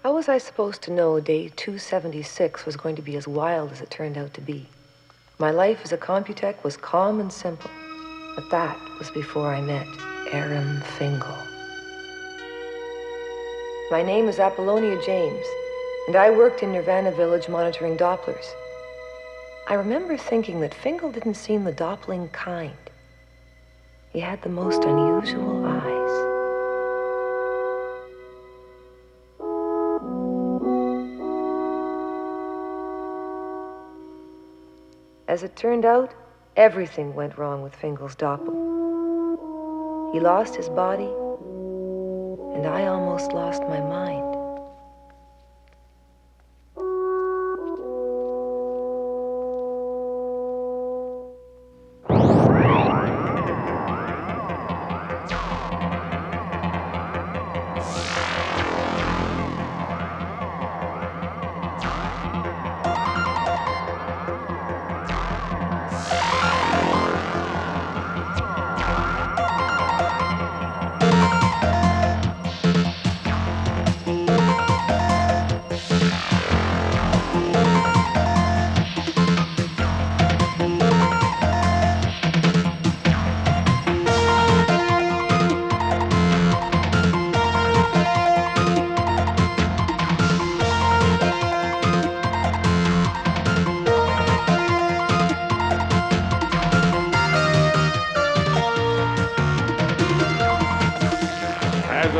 How was I supposed to know day 276 was going to be as wild as it turned out to be? My life as a Computech was calm and simple, but that was before I met Aram Fingal. My name is Apollonia James, and I worked in Nirvana Village monitoring Dopplers. I remember thinking that Fingal didn't seem the Doppling kind. He had the most unusual eyes. As it turned out, everything went wrong with Fingal's Doppel. He lost his body, and I almost lost my mind.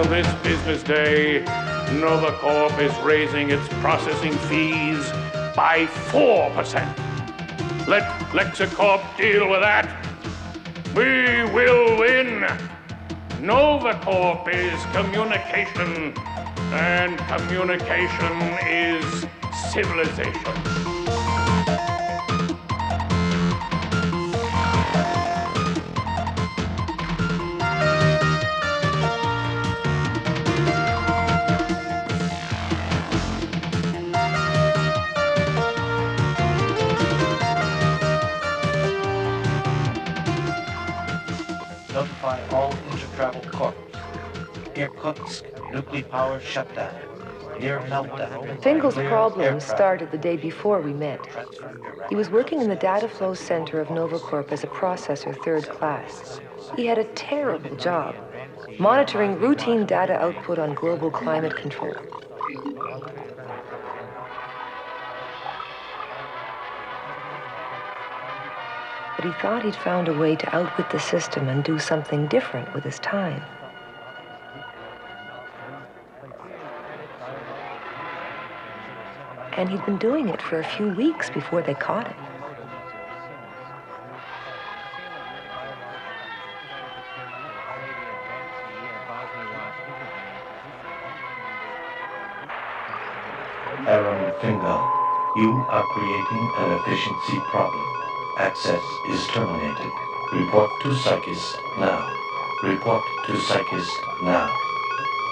This business day, Novacorp is raising its processing fees by 4%. Let Lexicorp deal with that. We will win. Novacorp is communication, and communication is civilization. Notify all intertravel corps. Irkutsk nuclear power shutdown. Near meltdown. Fingal's problem started the day before we met. He was working in the data flow center of Novacorp as a processor third class. He had a terrible job, monitoring routine data output on global climate control. But he thought he'd found a way to outwit the system and do something different with his time. And he'd been doing it for a few weeks before they caught him. Aram Fingal, you are creating an efficiency problem. Access is terminated. Report to Psychist now. Report to Psychist now.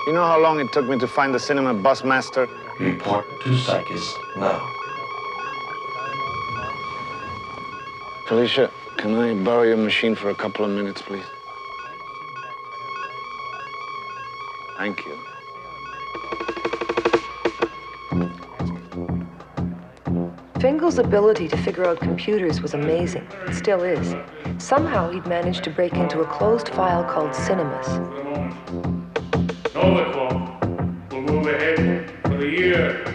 You know how long it took me to find the cinema bus master? Report to Psychist now. Felicia, can I borrow your machine for a couple of minutes, please? Thank you. Fingal's ability to figure out computers was amazing. It still is. Somehow he'd managed to break into a closed file called Cinemas. Novacorp will move ahead for the year,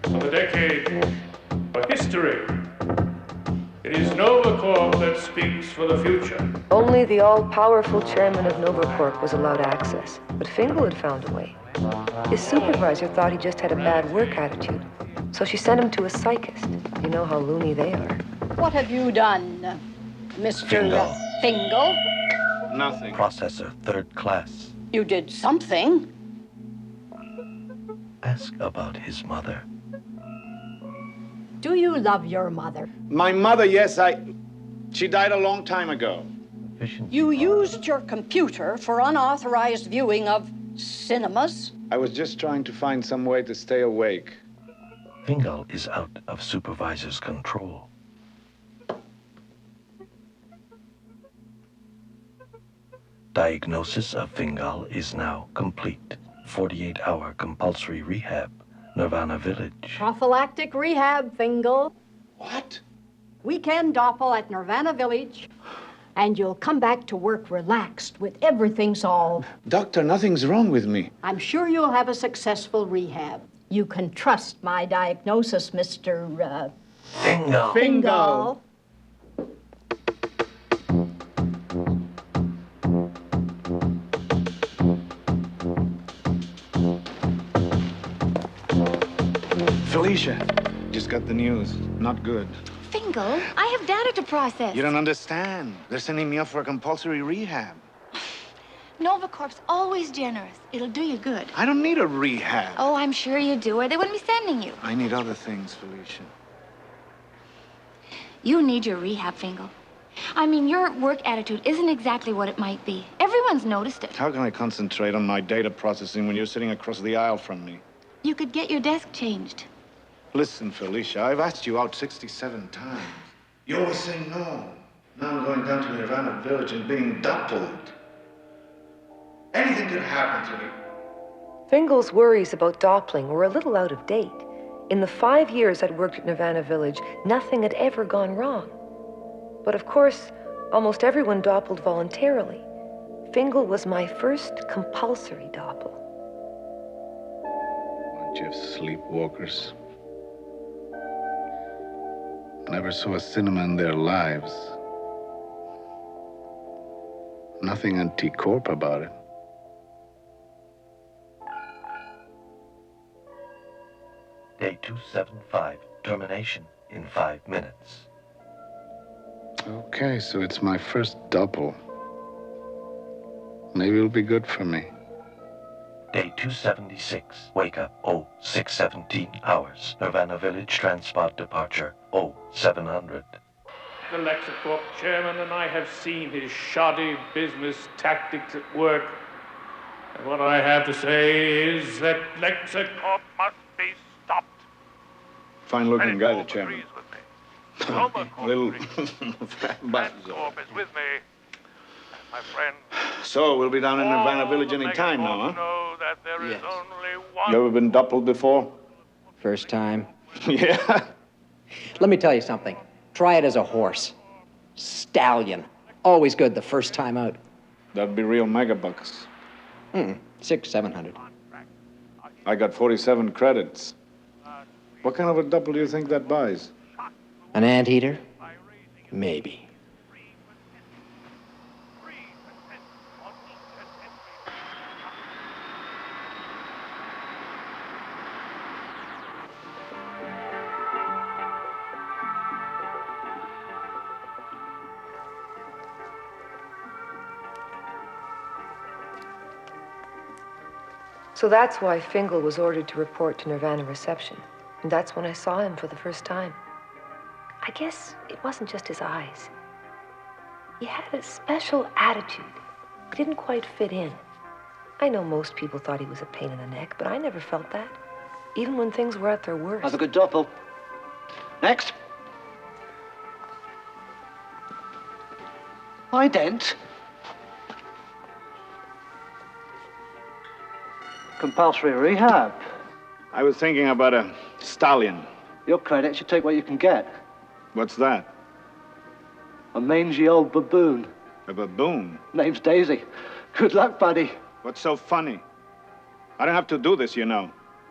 for the decade, for history. It is Novacorp that speaks for the future. Only the all-powerful chairman of Novacorp was allowed access, but Fingal had found a way. His supervisor thought he just had a bad work attitude, so she sent him to a psychist. You know how loony they are. What have you done, Mr. Fingal. Fingal? Nothing. Processor third class. You did something. Ask about his mother. Do you love your mother? My mother, yes, She died a long time ago. Efficiency You problem. used your computer for unauthorized viewing of cinemas? I was just trying to find some way to stay awake. Fingal is out of supervisor's control. Diagnosis of Fingal is now complete. 48-hour compulsory rehab Nirvana Village. Prophylactic rehab, Fingal. What? Weekend doppel at Nirvana Village. And you'll come back to work relaxed with everything solved. Doctor, nothing's wrong with me. I'm sure you'll have a successful rehab. You can trust my diagnosis, Mr. Fingal. Fingal. Felicia, just got the news. Not good. Fingal, I have data to process. You don't understand. They're sending me off for a compulsory rehab. Novacorp's always generous. It'll do you good. I don't need a rehab. Oh, I'm sure you do, or they wouldn't be sending you. I need other things, Felicia. You need your rehab, Fingal. I mean, your work attitude isn't exactly what it might be. Everyone's noticed it. How can I concentrate on my data processing when you're sitting across the aisle from me? You could get your desk changed. Listen, Felicia, I've asked you out 67 times. You always say no. Now I'm going down to Nirvana Village and being doppled. Anything could happen to me. Fingal's worries about doppling were a little out of date. In the 5 years I'd worked at Nirvana Village, nothing had ever gone wrong. But of course, almost everyone doppled voluntarily. Fingal was my first compulsory doppel. Bunch of sleepwalkers. Never saw a cinema in their lives. Nothing anti-corp about it. Day 275. Termination in 5 minutes. Okay, so it's my first double. Maybe it'll be good for me. Day 276. Wake up. 0617 hours. Nirvana Village transport departure. 0700. The Laserdisc chairman and I have seen his shoddy business tactics at work. And what I have to say is that Laserdisc must be stopped. Fine-looking guy, the chairman. Little fat bastard. is with me, my friend. So, we'll be down in Nirvana Village any time now, huh? Know that there is Yes. only one. You ever been doubled before? First time. Yeah. Let me tell you something. Try it as a horse. Stallion. Always good the first time out. That'd be real megabucks. 600-700. I got 47 credits. What kind of a double do you think that buys? An anteater? Maybe. So that's why Fingal was ordered to report to Nirvana reception. And that's when I saw him for the first time. I guess it wasn't just his eyes. He had a special attitude. He didn't quite fit in. I know most people thought he was a pain in the neck, but I never felt that. Even when things were at their worst. Have a good doppel. Next. Ident. Compulsory rehab. I was thinking about a stallion. Your credits, you take what you can get. What's that? A mangy old baboon. A baboon? Name's Daisy. Good luck, buddy. What's so funny? I don't have to do this, you know.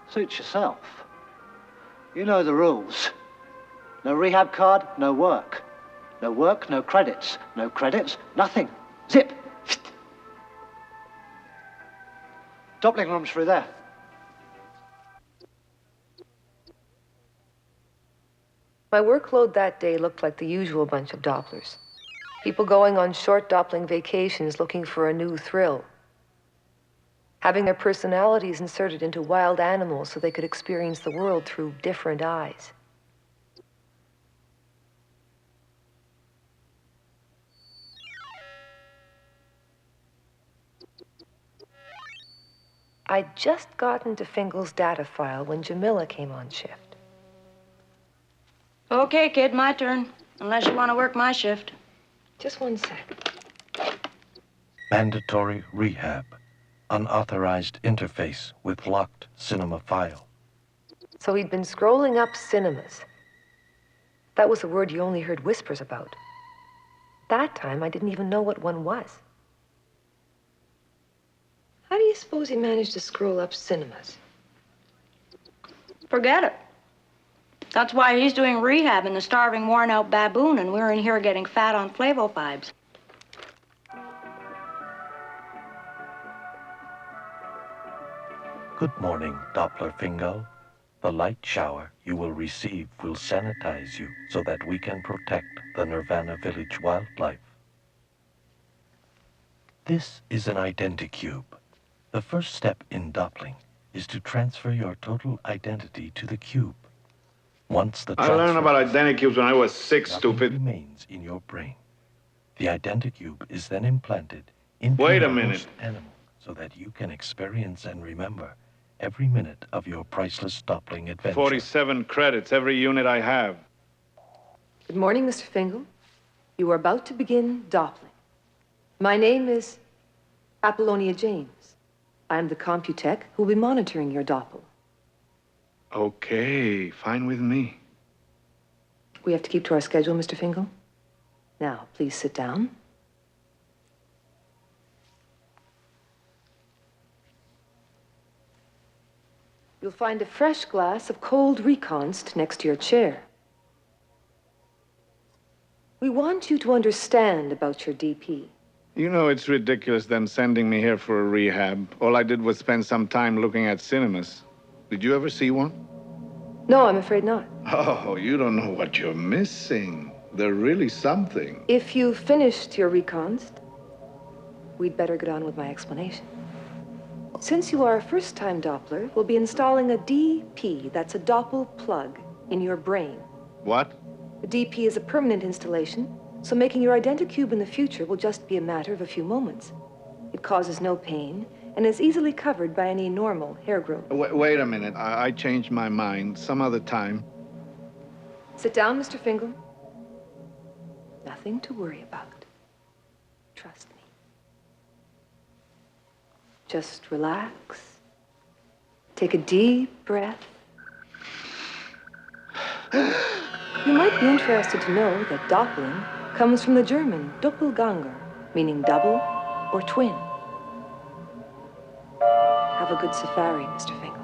Suit yourself. You know the rules. No rehab card, no work. No work, no credits. No credits, nothing. Zip. Doppling room's through there. My workload that day looked like the usual bunch of Dopplers. People going on short Doppling vacations looking for a new thrill. Having their personalities inserted into wild animals so they could experience the world through different eyes. I'd just gotten to Fingal's data file when Jamila came on shift. Okay, kid, my turn. Unless you want to work my shift. Just one sec. Mandatory rehab. Unauthorized interface with locked cinema file. So he'd been scrolling up cinemas. That was a word you only heard whispers about. That time, I didn't even know what one was. How do you suppose he managed to scroll up cinemas? Forget it. That's why he's doing rehab in the starving, worn-out baboon, and we're in here getting fat on flavovibes. Good morning, Doppler Fingal. The light shower you will receive will sanitize you so that we can protect the Nirvana Village wildlife. This is an identicube. The first step in doppling is to transfer your total identity to the cube. Once the I learned about identicubes when I was 6, stupid. Remains in your brain. The identicube is then implanted into Wait a your minute. host animal so that you can experience and remember every minute of your priceless doppling adventure. 47 credits, every unit I have. Good morning, Mr. Fingal. You are about to begin doppling. My name is Apollonia James. I am the Computech who will be monitoring your doppel. Okay, fine with me. We have to keep to our schedule, Mr. Fingal. Now, please sit down. You'll find a fresh glass of cold Reconst next to your chair. We want you to understand about your DP. You know, it's ridiculous them sending me here for a rehab. All I did was spend some time looking at cinemas. Did you ever see one? No, I'm afraid not. Oh, you don't know what you're missing. They're really something. If you've finished your Reconst, we'd better get on with my explanation. Since you are a first-time Doppler, we'll be installing a DP, that's a Doppel plug, in your brain. What? The DP is a permanent installation, so making your identicube in the future will just be a matter of a few moments. It causes no pain and is easily covered by any normal hair growth. Wait a minute. I changed my mind. Some other time. Sit down, Mr. Fingal. Nothing to worry about. Trust me. Just relax. Take a deep breath. You might be interested to know that Doppling comes from the German Doppelganger, meaning double or twin. Have a good safari, Mr. Fingal.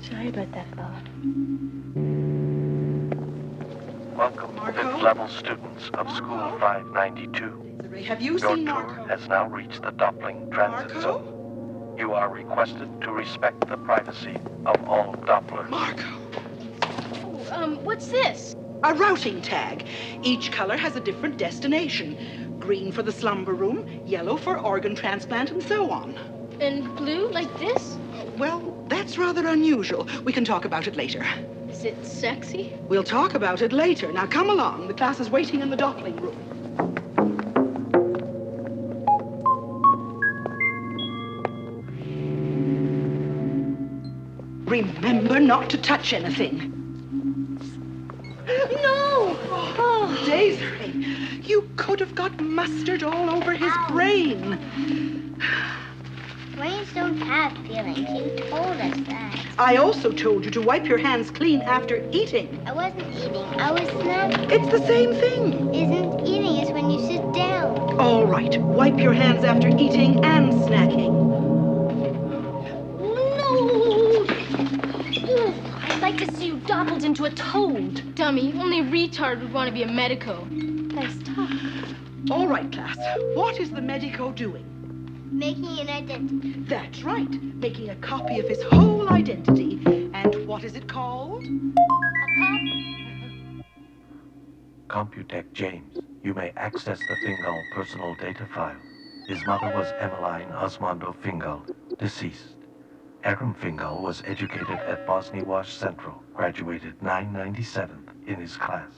Sorry about that, fella. Welcome, fifth-level students of School 592. Have you Your seen tour Marco? has now reached the Doppling transit Marco? zone. You are requested to respect the privacy of all Dopplers. Marco. What's this? A routing tag. Each color has a different destination. Green for the slumber room, yellow for organ transplant, and so on. And blue, like this? Well, that's rather unusual. We can talk about it later. Is it sexy? We'll talk about it later. Now come along. The class is waiting in the Doppling room. Remember not to touch anything. No! Oh, Desiree, you could have got mustard all over his brain. Brains don't have feelings. You told us that. I also told you to wipe your hands clean after eating. I wasn't eating. I was snacking. It's the same thing. Isn't eating is when you sit down. All right, wipe your hands after eating and snacking. I'd like to see you doppled into a toad. Dummy, only a retard would want to be a medico. Nice talk. All right, class. What is the medico doing? Making an identity. That's right. Making a copy of his whole identity. And what is it called? Computech James, you may access the Fingal personal data file. His mother was Emmeline Osmondo Fingal, deceased. Aram Fingal was educated at Bosnia-Wash Central, graduated 997th in his class.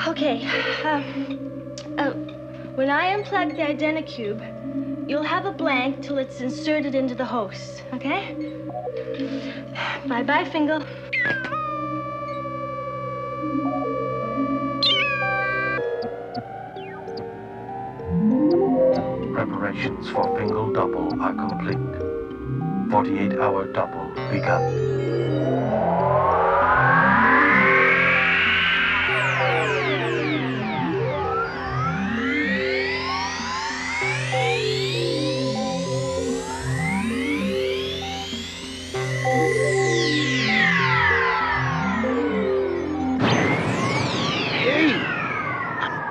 Okay, when I unplug the identicube, You'll have a blank till it's inserted into the host, okay? Bye-bye, Fingal. Preparations for Fingal double are complete. 48-hour double begun.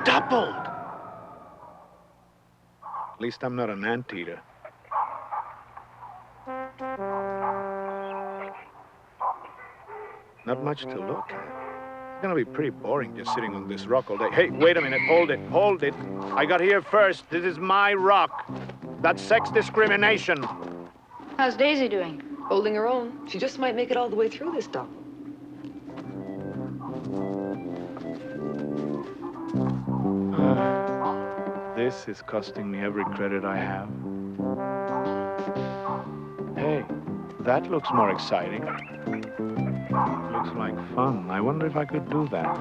Doubled! At least I'm not an anteater. Not much to look at. It's gonna be pretty boring just sitting on this rock all day. Hey, wait a minute, hold it. I got here first. This is my rock. That's sex discrimination. How's Daisy doing? Holding her own. She just might make it all the way through this double. This is costing me every credit I have. Hey, that looks more exciting. Looks like fun. I wonder if I could do that.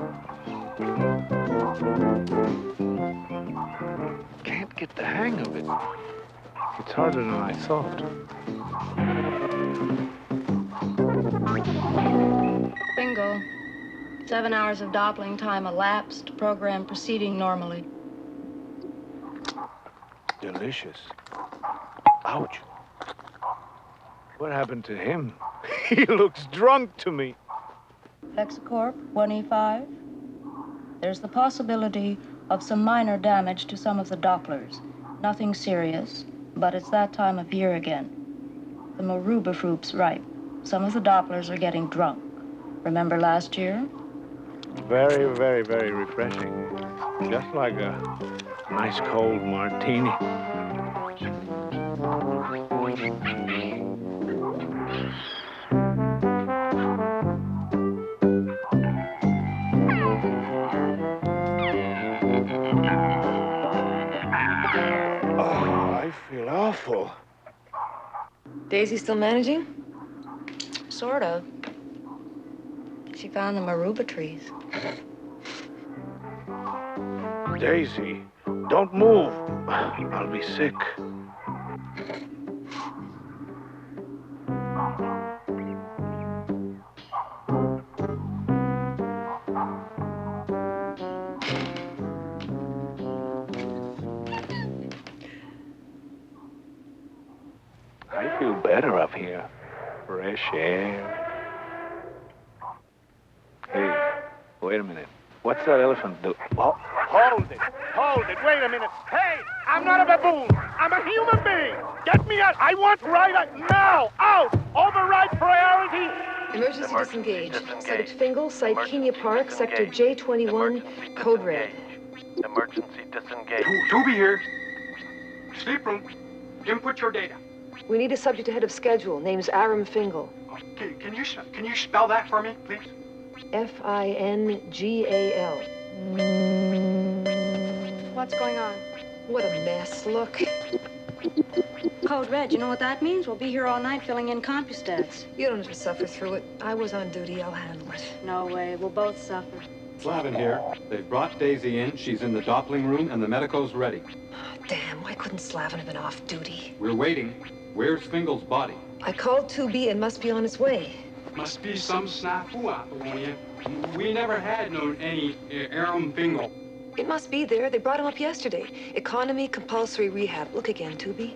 Can't get the hang of it. It's harder than I thought. Bingo. 7 hours of doppling time elapsed, program proceeding normally. Delicious. Ouch. What happened to him? He looks drunk to me. Lexicorp, 1E5. There's the possibility of some minor damage to some of the Dopplers. Nothing serious, but it's that time of year again. The Maruba fruit's ripe. Some of the Dopplers are getting drunk. Remember last year? Very, very, very refreshing. Just like a nice cold martini. I feel awful. Daisy still managing? Sort of. She found the Maruba trees. Daisy, don't move. I'll be sick. I feel better up here. Fresh air. Hey, wait a minute. What's that elephant do? Oh, hold it, wait a minute. Hey, I'm not a baboon. I'm a human being. Get me out. I want right now. Out. Override priority. Emergency disengage. Set at Fingal, site Kenya Park, sector J21, code red. Emergency disengage. Toby here. Sleep room. Input your data. We need a subject ahead of schedule. Name's Aram Fingal. Can you spell that for me, please? Fingal. What's going on? What a mess. Look. Code red, you know what that means? We'll be here all night filling in CompuStats. You don't have to suffer through it. I was on duty. I'll handle it. No way. We'll both suffer. Slavin here. They've brought Daisy in. She's in the doppling room, and the medico's ready. Damn, why couldn't Slavin have been off duty? We're waiting. Where's Fingal's body? I called 2B and must be on its way. Must be some snafu Apollonia. We never had known any Aram Fingal. It must be there. They brought him up yesterday. Economy compulsory rehab. Look again, 2B.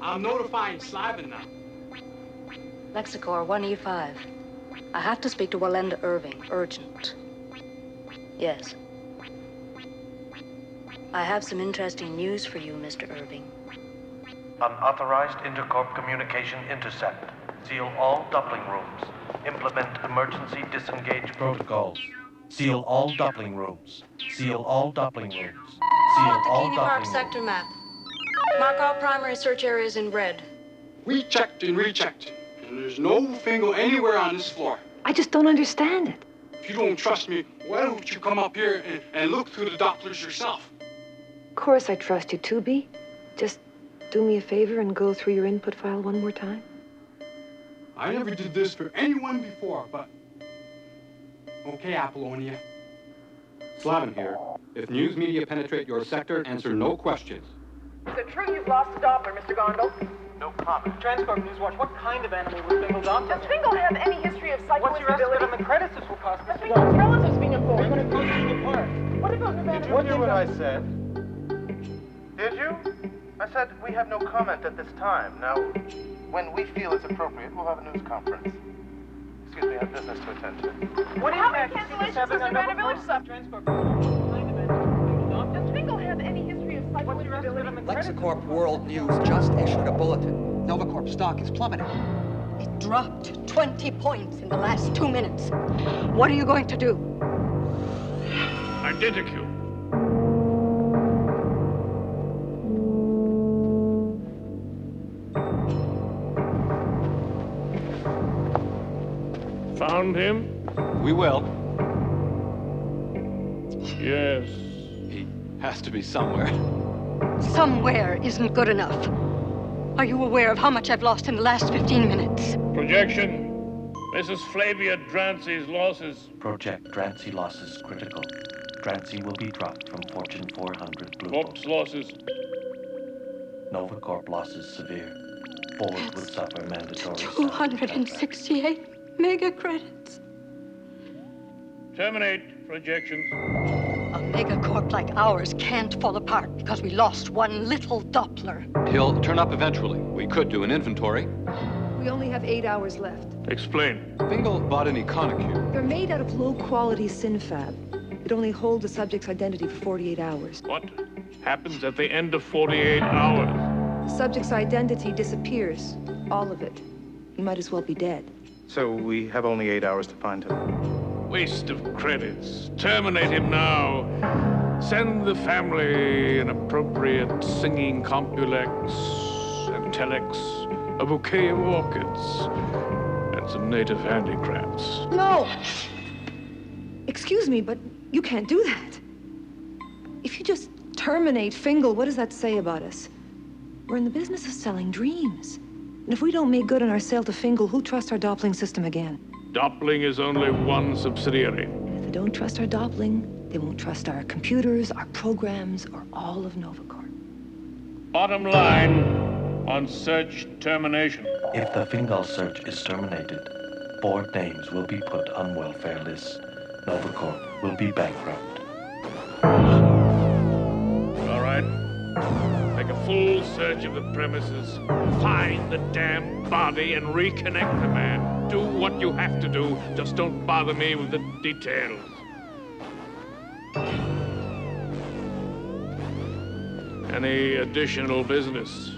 I'm notifying Slavin now. Lexicor, 1E5. I have to speak to Walenda Irving. Urgent. Yes. I have some interesting news for you, Mr. Irving. Unauthorized intercorp communication intercept. Seal all doubling rooms. Implement emergency disengage protocols. Seal all doubling rooms. Seal all doubling rooms. Seal all Kenya Park doubling sector map. Mark all primary search areas in red. We checked and rechecked, and there's no Fingal anywhere on this floor. I just don't understand it. If you don't trust me, why don't you come up here and look through the Dopplers yourself? Of course I trust you, 2B. just do me a favor and go through your input file one more time? I never did this for anyone before, but... Okay, Apollonia. Slavin here. If news media penetrate your sector, answer no questions. Is it true you've lost the Doppler, Mr. Gondel? No comment. Transcorp Newswatch, what kind of animal was Fingal adopted? Does Fingal have any history of psycho What's your estimate on the credits this will cost? Does Fingal's relatives being informed? We're going to go through the park. What about Nevada? Did you hear what I said? Did you? I said we have no comment at this time. Now, when we feel it's appropriate, we'll have a news conference. Excuse me, I have business to attend to. What how many cancellations does Nevada Village suffer? Does Fingal have any history of psycho instability? Lexacorp World News just issued a bulletin. Novacorp stock is plummeting. It dropped 20 points in the last 2 minutes. What are you going to do? Identicue. Found him? We will. Yes. He has to be somewhere. Somewhere isn't good enough. Are you aware of how much I've lost in the last 15 minutes? Projection. Mrs. Flavia Drancy's losses. Project Drancy losses critical. Drancy will be dropped from Fortune 400 Blue Corp's losses. Novacorp losses severe. Ford will suffer mandatory 268 mega credits. Terminate projections. A megacorp like ours can't fall apart because we lost one little Doppler. He'll turn up eventually. We could do an inventory. We only have 8 hours left. Explain. Fingal bought an Econocube. They're made out of low-quality synfab. It only holds the subject's identity for 48 hours. What happens at the end of 48 hours? The subject's identity disappears. All of it. He might as well be dead. So we have only 8 hours to find him. Waste of credits. Terminate him now. Send the family an appropriate singing compulex and telex, a bouquet of orchids, and some native handicrafts. No! Excuse me, but you can't do that. If you just terminate Fingal, what does that say about us? We're in the business of selling dreams. And if we don't make good on our sale to Fingal, who'll trust our Doppling system again? Doppling is only one subsidiary. And if they don't trust our Doppling, they won't trust our computers, our programs, or all of Novacorp. Bottom line on search termination. If the Fingal search is terminated, board names will be put on welfare lists. Novacorp will be bankrupt. All right. Make a full search of the premises. Find the damn body and reconnect the man. Do what you have to do. Just don't bother me with the details. Any additional business?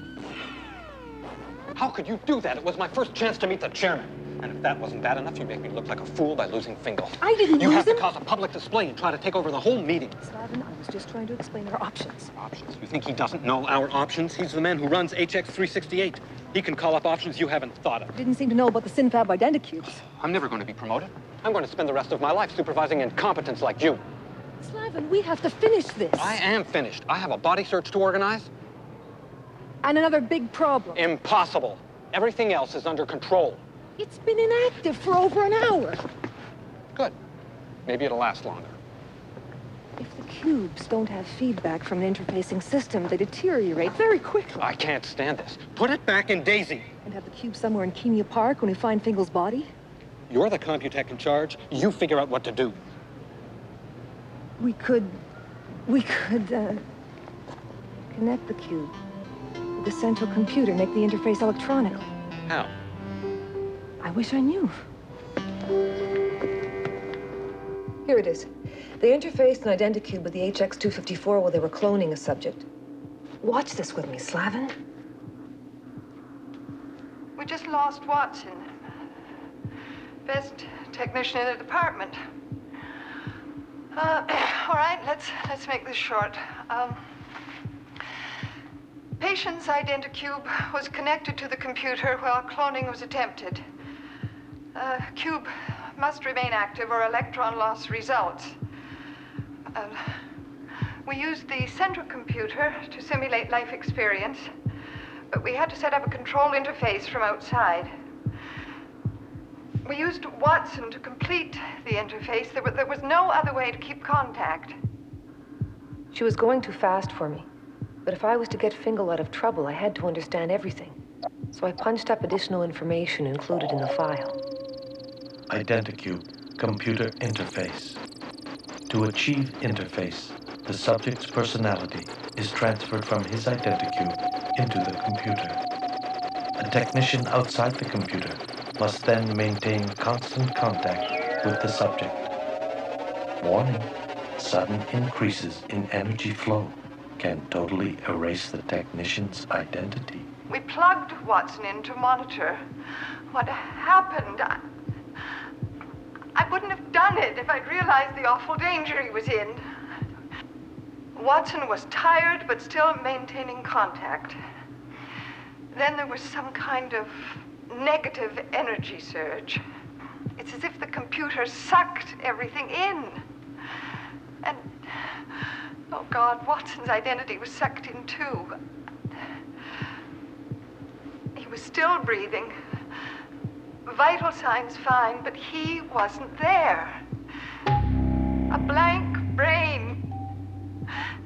How could you do that? It was my first chance to meet the chairman. And if that wasn't bad enough, you make me look like a fool by losing Fingal. I didn't lose him. You have to cause a public display and try to take over the whole meeting. Slavin, I was just trying to explain our options. Options? You think he doesn't know our options? He's the man who runs HX 368. He can call up options you haven't thought of. Didn't seem to know about the synfab identicubes. I'm never going to be promoted. I'm going to spend the rest of my life supervising incompetents like you. Slavin, we have to finish this. I am finished. I have a body search to organize. And another big problem. Impossible. Everything else is under control. It's been inactive for over an hour. Good. Maybe it'll last longer. If the cubes don't have feedback from an interfacing system, they deteriorate very quickly. I can't stand this. Put it back in Daisy. And have the cube somewhere in Kenya Park when we find Fingal's body? You're the Computech in charge. You figure out what to do. We could connect the cube with the central computer, make the interface electronic. How? I wish I knew. Here it is. They interfaced an identicube with the HX-254 while they were cloning a subject. Watch this with me, Slavin. We just lost Watson. Best technician in the department. All right, let's make this short. Patient's identicube was connected to the computer while cloning was attempted. Cube must remain active or electron loss results. We used the central computer to simulate life experience, but we had to set up a control interface from outside. We used Watson to complete the interface. There was no other way to keep contact. She was going too fast for me. But if I was to get Fingal out of trouble, I had to understand everything. So I punched up additional information included in the file. Identicube, computer interface. To achieve interface, the subject's personality is transferred from his identicube into the computer. A technician outside the computer must then maintain constant contact with the subject. Warning, sudden increases in energy flow can totally erase the technician's identity. We plugged Watson in to monitor what happened. I wouldn't have done it if I'd realized the awful danger he was in. Watson was tired, but still maintaining contact. Then there was some kind of negative energy surge. It's as if the computer sucked everything in. And, oh God, Watson's identity was sucked in too. He was still breathing. Vital signs fine, but he wasn't there. A blank brain.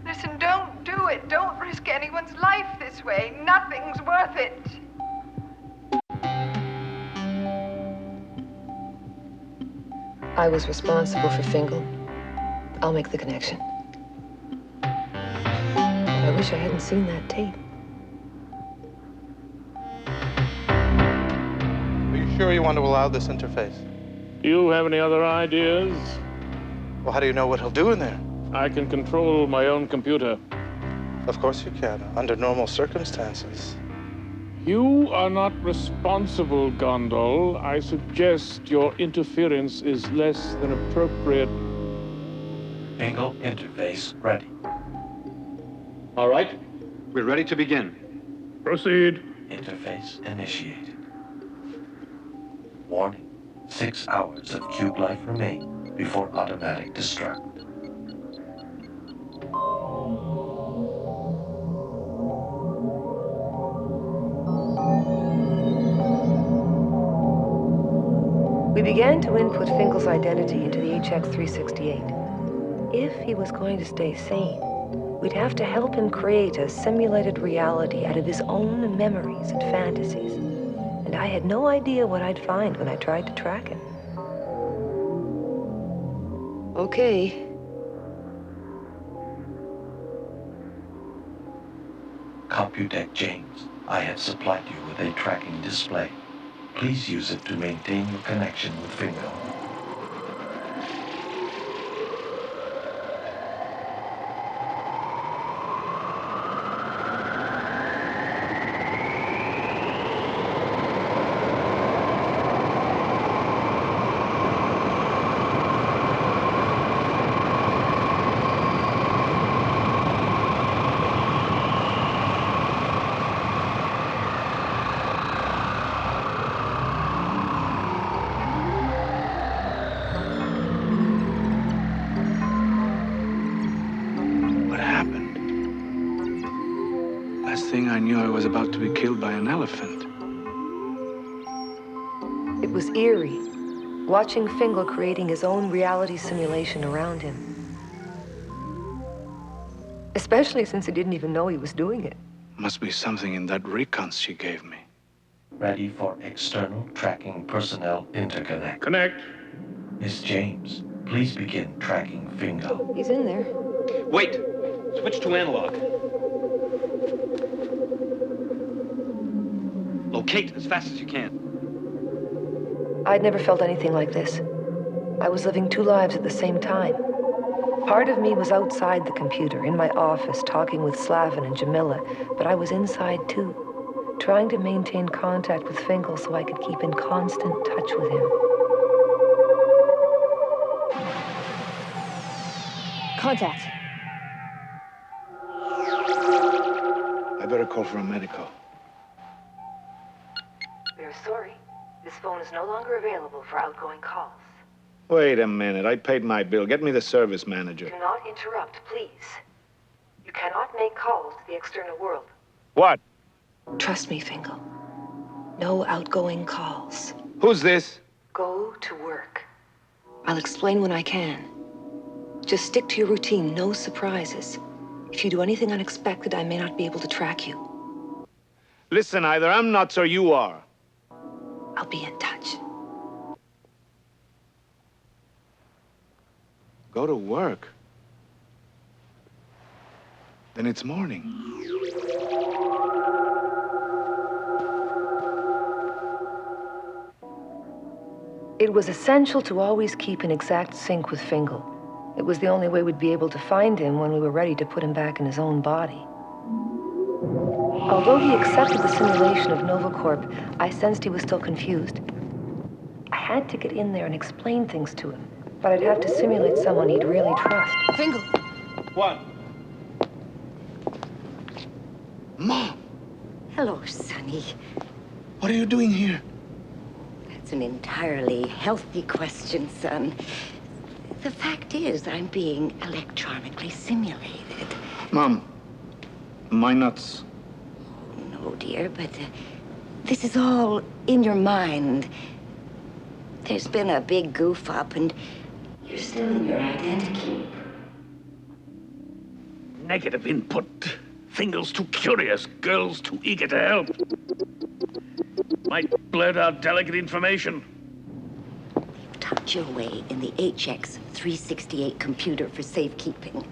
Listen, don't do it. Don't risk anyone's life this way. Nothing's worth it. I was responsible for Fingal. I'll make the connection. But I wish I hadn't seen that tape. Are you sure you want to allow this interface? Do you have any other ideas? Well, how do you know what he'll do in there? I can control my own computer. Of course you can, under normal circumstances. You are not responsible, Gondol. I suggest your interference is less than appropriate. Fingal interface ready. All right, we're ready to begin. Proceed. Interface initiated. Warning, 6 hours of cube life remain before automatic destruct. We began to input Fingal's identity into the HX-368. If he was going to stay sane, we'd have to help him create a simulated reality out of his own memories and fantasies. And I had no idea what I'd find when I tried to track him. Okay. Computech James, I have supplied you with a tracking display. Please use it to maintain your connection with Fingal. I knew I was about to be killed by an elephant. It was eerie, watching Fingal creating his own reality simulation around him. Especially since he didn't even know he was doing it. Must be something in that recon she gave me. Ready for external tracking personnel interconnect. Connect. Miss James, please begin tracking Fingal. He's in there. Wait! Switch to analog. Locate as fast as you can. I'd never felt anything like this. I was living 2 lives at the same time. Part of me was outside the computer, in my office, talking with Slavin and Jamila, but I was inside too, trying to maintain contact with Fingal so I could keep in constant touch with him. Contact. I better call for a medical. We're sorry. This phone is no longer available for outgoing calls. Wait a minute. I paid my bill. Get me the service manager. Do not interrupt, please. cannot make calls to the external world. What? Trust me, Fingal. No outgoing calls. Who's this? Go to work. I'll explain when I can. Just stick to your routine, no surprises. If you do anything unexpected, I may not be able to track you. Listen, either I'm nuts or you are. I'll be in touch. Go to work? Then it's morning. It was essential to always keep in exact sync with Fingal. It was the only way we'd be able to find him when we were ready to put him back in his own body. Although he accepted the simulation of Novacorp, I sensed he was still confused. I had to get in there and explain things to him, but I'd have to simulate someone he'd really trust. Fingal! What? Mom! Hello, Sonny. What are you doing here? That's an entirely healthy question, son. The fact is, I'm being electronically simulated. Mom, my nuts. No, dear, but this is all in your mind. There's been a big goof up, and you're still in your identity. Negative input. Fingal's too curious. Girl's too eager to help. Might blurt out delicate information. You've tucked your way in the HX 368 computer for safekeeping.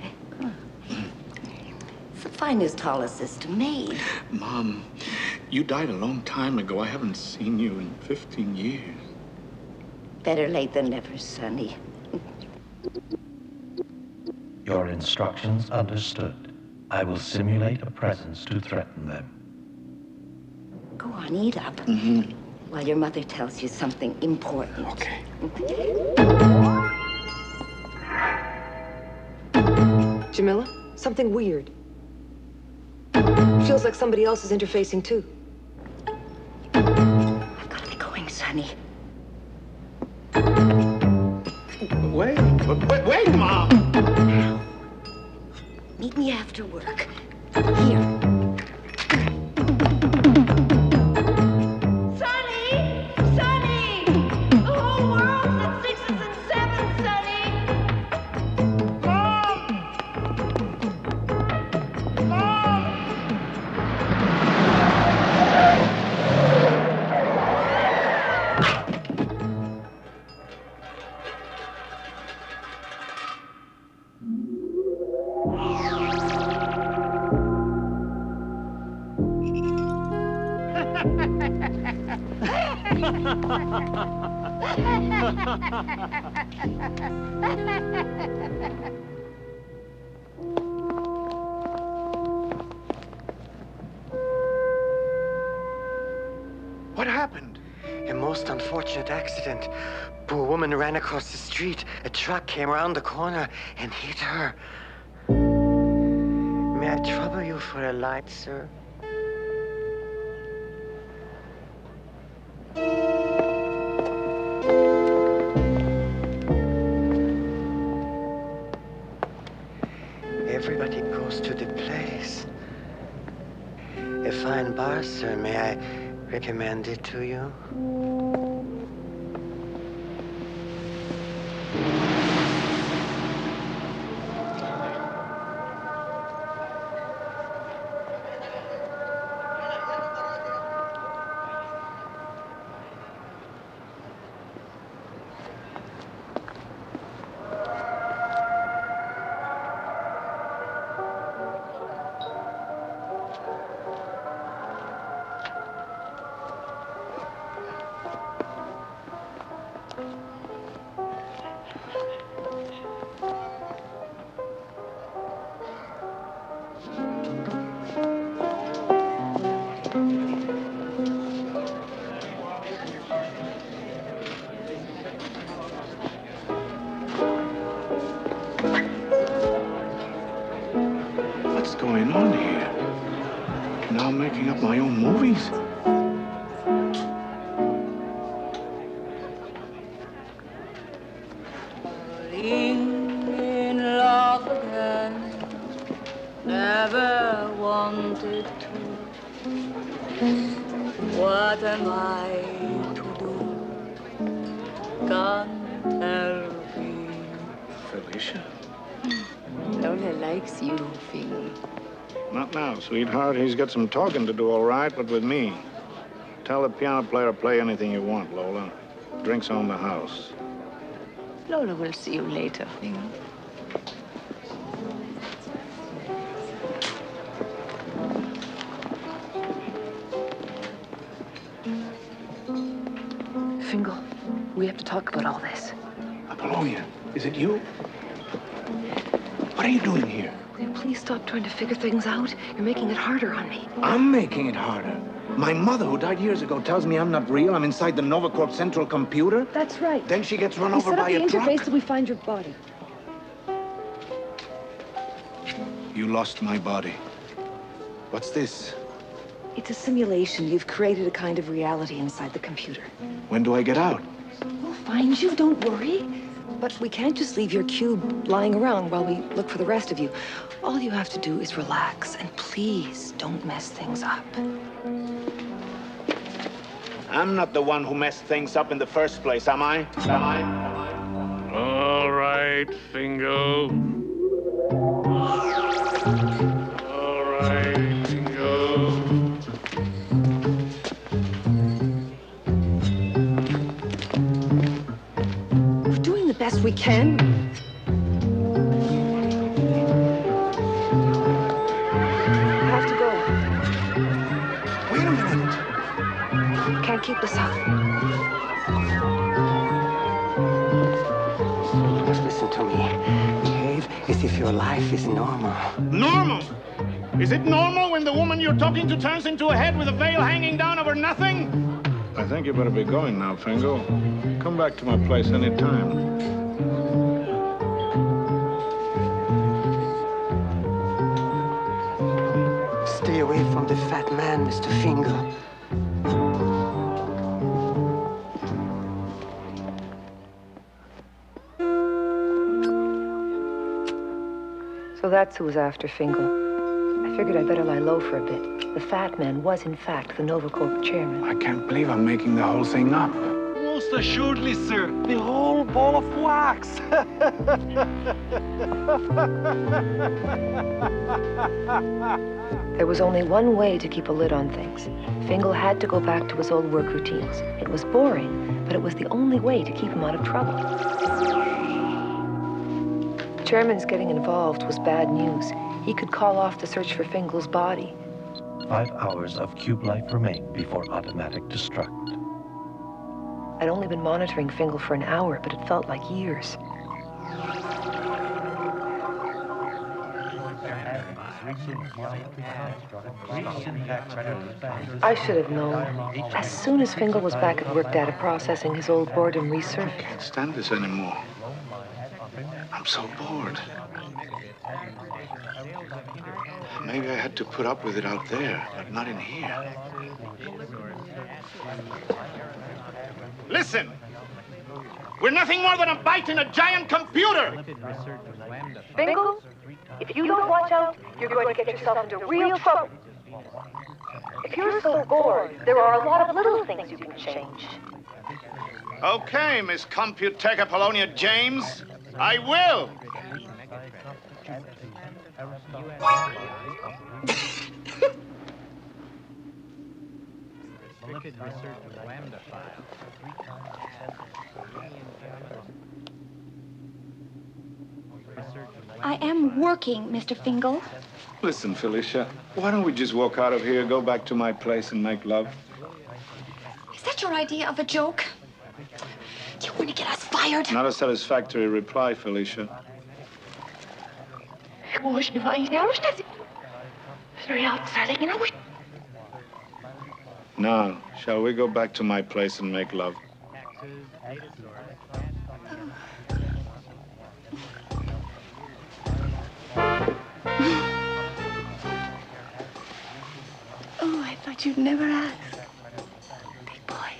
It's the finest Hala system made. Mom, you died a long time ago. I haven't seen you in 15 years. Better late than never, Sonny. Your instructions understood. I will simulate a presence to threaten them. Go on, eat up. While your mother tells you something important. Okay. Jamila, something weird. Feels like somebody else is interfacing too. I've got to be going, Sonny. Wait, Mom! Now, meet me after work. Here. What happened? A most unfortunate accident. Poor woman ran across the street. A truck came around the corner and hit her. May I trouble you for a light, sir? Everybody goes to the place. A fine bar, sir. May I recommend it to you? What's going on here? Now I'm making up my own movies? In love again. wanted to. What am I to do? Can't help me. Felicia. Lola likes you, Fingal. Not now, sweetheart. He's got some talking to do, all right, but with me. Tell the piano player to play anything you want, Lola. Drinks on the house. Lola will see you later, Fingal. Fingal, we have to talk about all this. Apollonia, is it you? What are you doing here? Will you please stop trying to figure things out? You're making it harder on me. I'm making it harder. My mother, who died years ago, tells me I'm not real. I'm inside the Novacorp central computer. That's right. Then she gets run over by a truck. Set up the interface till we find your body. You lost my body. What's this? It's a simulation. You've created a kind of reality inside the computer. When do I get out? We'll find you, don't worry. But we can't just leave your cube lying around while we look for the rest of you. All you have to do is relax, and please don't mess things up. I'm not the one who messed things up in the first place, am I? All right, Fingal. All right, Fingal. We're doing the best we can. I have to go. Wait a minute. Can't keep this up. Just listen to me. Behave as if your life is normal. Normal? Is it normal when the woman you're talking to turns into a head with a veil hanging down over nothing? I think you better be going now, Fingal. Come back to my place anytime. Stay away from the fat man, Mr. Fingal. So that's who was after Fingal. I figured I'd better lie low for a bit. The fat man was, in fact, the Novacorp chairman. I can't believe I'm making the whole thing up. Most assuredly, sir. The whole ball of wax. There was only one way to keep a lid on things. Fingal had to go back to his old work routines. It was boring, but it was the only way to keep him out of trouble. The chairman's getting involved was bad news. He could call off the search for Fingal's body. 5 hours of cube life remained before automatic destruct. I'd only been monitoring Fingal for an hour, but it felt like years. I should have known. As soon as Fingal was back at work data processing his old boredom research. I can't stand this anymore. I'm so bored. Maybe I had to put up with it out there, but not in here. Listen! We're nothing more than a bite in a giant computer! Fingal, if you don't watch out, you're going to get yourself into real trouble. If you're so bored, there are a lot of little things you can change. Okay, Miss Computech Apollonia James. I will! I am working, Mr. Fingal. Listen, Felicia, why don't we just walk out of here, go back to my place and make love? Is that your idea of a joke? Do you want to get us fired? Not a satisfactory reply, Felicia. Now, shall we go back to my place and make love? Oh, I thought you'd never ask. Big boy.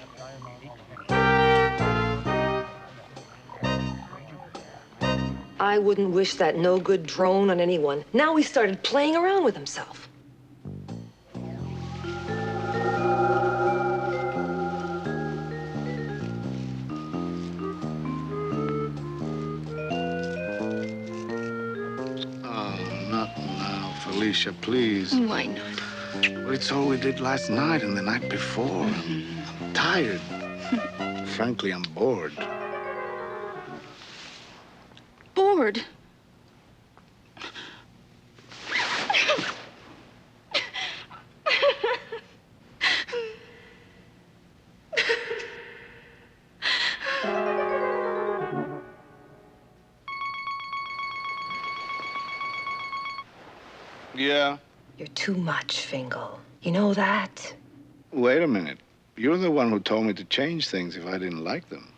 I wouldn't wish that no-good drone on anyone. Now he started playing around with himself. Not now, Felicia, please. Why not? Well, it's all we did last night and the night before. I'm tired. Frankly, I'm bored. Bored? Yeah? You're too much, Fingal. You know that? Wait a minute. You're the one who told me to change things if I didn't like them.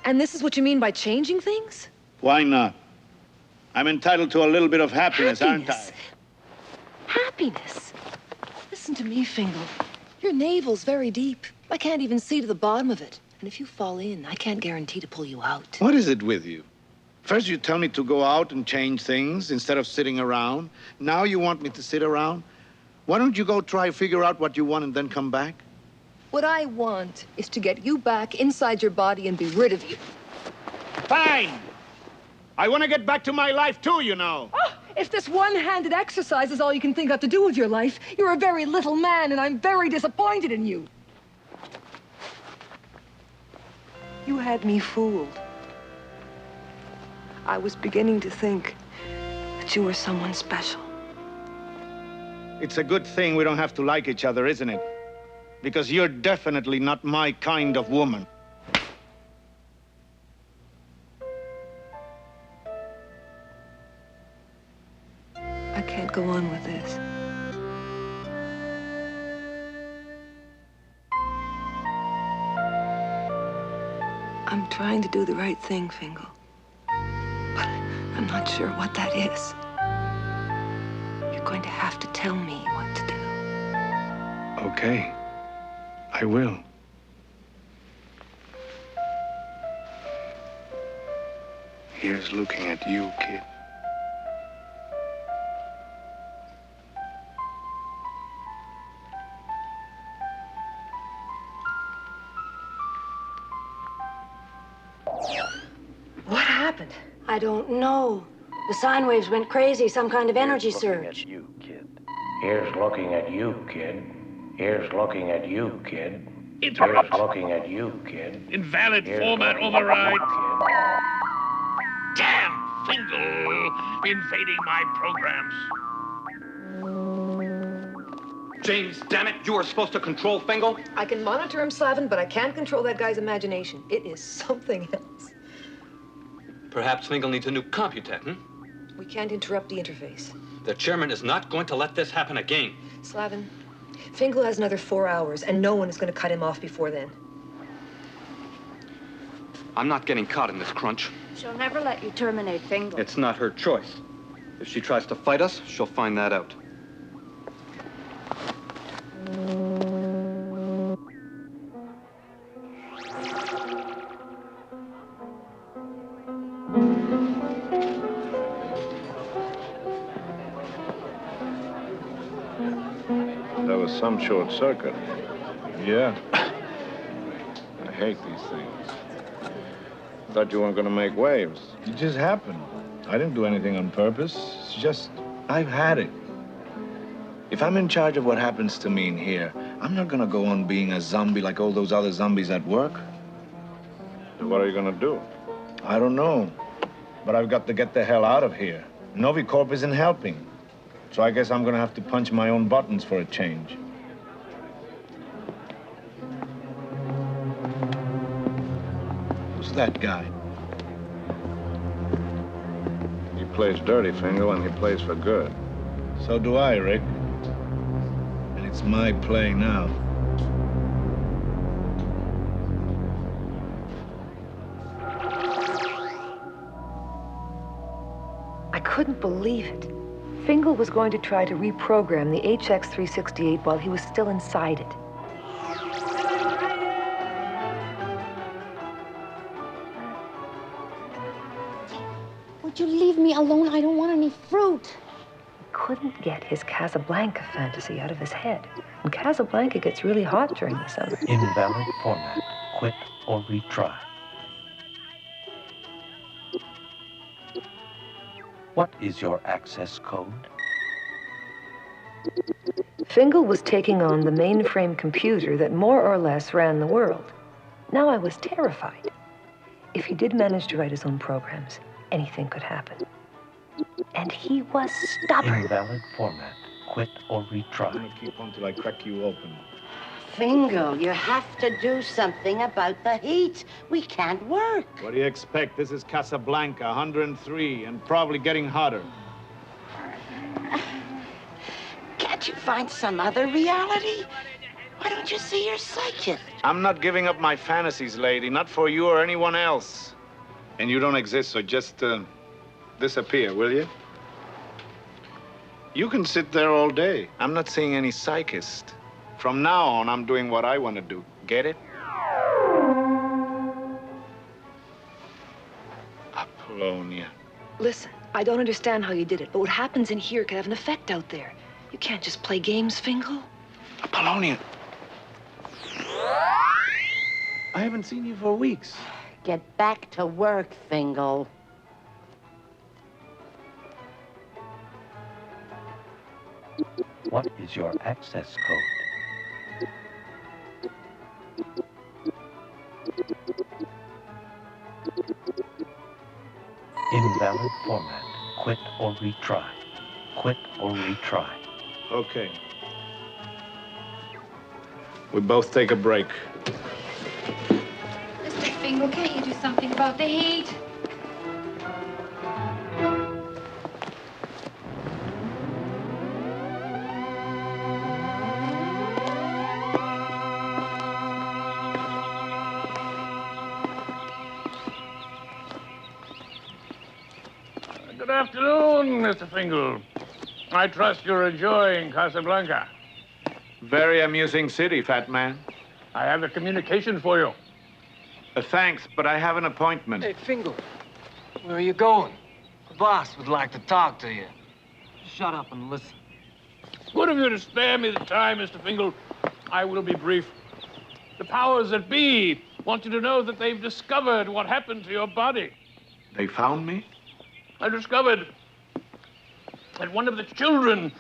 And this is what you mean by changing things? Why not? I'm entitled to a little bit of happiness, aren't I? Happiness? Listen to me, Fingal. Your navel's very deep. I can't even see to the bottom of it. And if you fall in, I can't guarantee to pull you out. What is it with you? First you tell me to go out and change things instead of sitting around. Now you want me to sit around? Why don't you go try figure out what you want and then come back? What I want is to get you back inside your body and be rid of you. Fine! I want to get back to my life too, you know. Oh, if this one-handed exercise is all you can think of to do with your life, you're a very little man, and I'm very disappointed in you. You had me fooled. I was beginning to think that you were someone special. It's a good thing we don't have to like each other, isn't it? Because you're definitely not my kind of woman. I can't go on with this. I'm trying to do the right thing, Fingal. But I'm not sure what that is. You're going to have to tell me what to do. Okay. I will. Here's looking at you, kid. What happened? I don't know. The sine waves went crazy, some kind of energy surge. You, kid. Here's looking at you, kid. Here's looking at you, kid. Interrupt. Here's looking at you, kid. Invalid Here's format looking at override. you, kid. Damn Fingal invading my programs. James, damn it, you were supposed to control Fingal? I can monitor him, Slavin, but I can't control that guy's imagination. It is something else. Perhaps Fingal needs a new computech, We can't interrupt the interface. The chairman is not going to let this happen again. Slavin, Fingal has another 4 hours, and no one is going to cut him off before then. I'm not getting caught in this crunch. She'll never let you terminate Fingal. It's not her choice. If she tries to fight us, she'll find that out. There was some short circuit. Yeah. I hate these things. Thought you weren't going to make waves. It just happened. I didn't do anything on purpose. It's just, I've had it. If I'm in charge of what happens to me in here, I'm not going to go on being a zombie like all those other zombies at work. So what are you going to do? I don't know. But I've got to get the hell out of here. Novacorp isn't helping. So I guess I'm going to have to punch my own buttons for a change. Who's that guy? He plays dirty, Fingal, and he plays for good. So do I, Rick. And it's my play now. I couldn't believe it. Fingal was going to try to reprogram the HX368 while he was still inside it. Would you leave me alone? I don't want any fruit. He couldn't get his Casablanca fantasy out of his head. And Casablanca gets really hot during the summer. Invalid format. Quit or retry. What is your access code? Fingal was taking on the mainframe computer that more or less ran the world. Now I was terrified. If he did manage to write his own programs, anything could happen. And he was stubborn. Invalid format. Quit or retry. I'm gonna keep on till I crack you open. Fingal, you have to do something about the heat. We can't work. What do you expect? This is Casablanca, 103, and probably getting hotter. Can't you find some other reality? Why don't you see your psychic? I'm not giving up my fantasies, lady. Not for you or anyone else. And you don't exist, so just disappear, will you? You can sit there all day. I'm not seeing any psychist. From now on, I'm doing what I want to do. Get it? Apollonia. Listen, I don't understand how you did it, but what happens in here could have an effect out there. You can't just play games, Fingal. Apollonia. I haven't seen you for weeks. Get back to work, Fingal. What is your access code? Invalid format. Quit or retry. Quit or retry. Okay. We both take a break. Mr. Fingal, can't you do something about the heat? Good afternoon, Mr. Fingal. I trust you're enjoying Casablanca. Very amusing city, fat man. I have a communication for you. Thanks, but I have an appointment. Hey, Fingal, where are you going? The boss would like to talk to you. Shut up and listen. Good of you to spare me the time, Mr. Fingal. I will be brief. The powers that be want you to know that they've discovered what happened to your body. They found me? I discovered that one of the children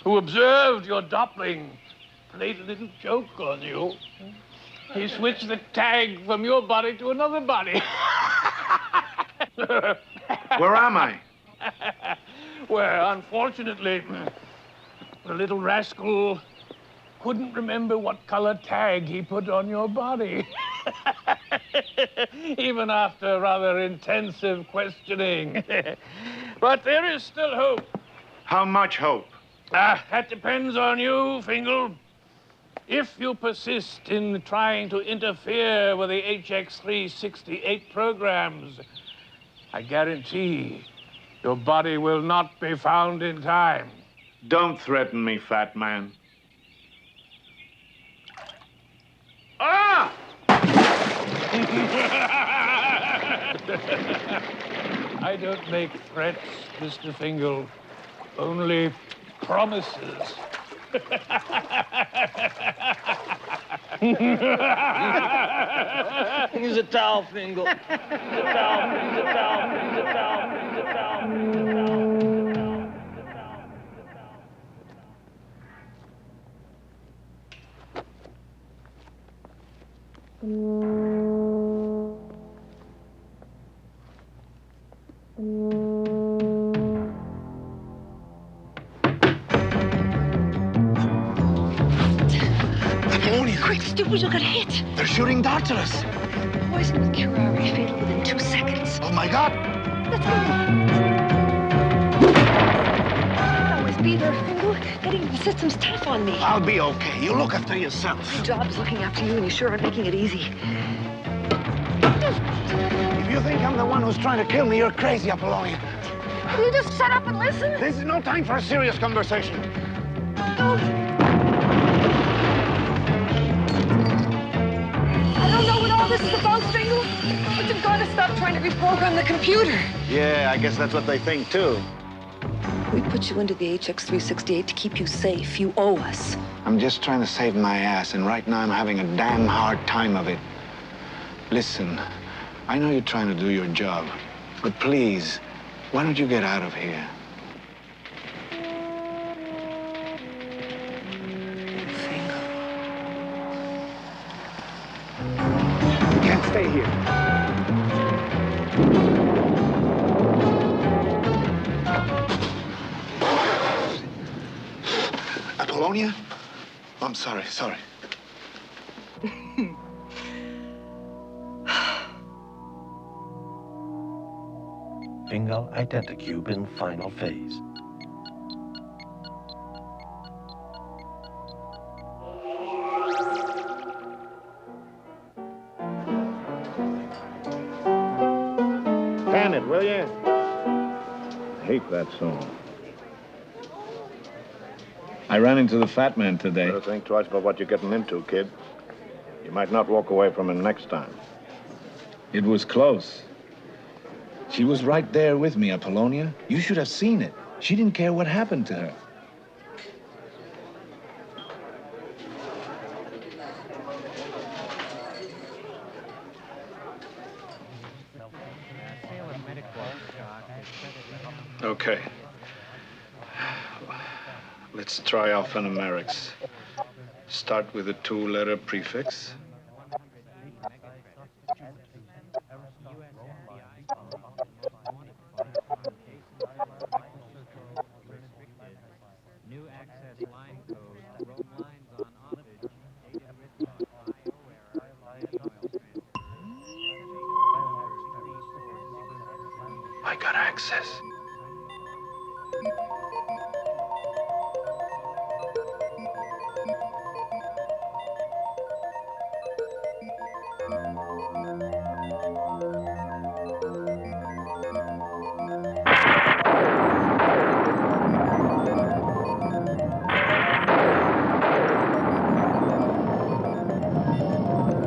who observed your doppling played a little joke on you. He switched the tag from your body to another body. Where am I? Well, unfortunately, the little rascal couldn't remember what color tag he put on your body. Even after rather intensive questioning. But there is still hope. How much hope? That depends on you, Fingal. If you persist in trying to interfere with the HX368 programs, I guarantee your body will not be found in time. Don't threaten me, fat man. Ah! I don't make threats, Mr. Fingal. Only promises. Use a towel, Fingal. Use a towel, use a towel, use a towel, use a towel, use a towel. Quick, stupid, you got hit. They're shooting darts at us. Poison with curare fatal within 2 seconds. Oh, my God. Let's go. Always be there, Fingal. Getting the system's tough on me. I'll be okay. You look after yourself. My job's looking after you, and you sure aren't making it easy. If you think I'm the one who's trying to kill me, you're crazy, Apollonia. Will you just shut up and listen? This is no time for a serious conversation. I don't know what all this is about, Fingal, but you've got to stop trying to reprogram the computer. Yeah, I guess that's what they think, too. We put you into the HX368 to keep you safe. You owe us. I'm just trying to save my ass, and right now I'm having a damn hard time of it. Listen, I know you're trying to do your job, but please, Why don't you get out of here? You can't stay here. Apollonia? Oh, I'm sorry. Fingal Identicube in final phase. Pan it, will you? I hate that song. I ran into the fat man today. Better think twice about what you're getting into, kid. You might not walk away from him next time. It was close. She was right there with me, Apollonia. You should have seen it. She didn't care what happened to her. Okay. Let's try alphanumerics. Start with a two-letter prefix. I got access.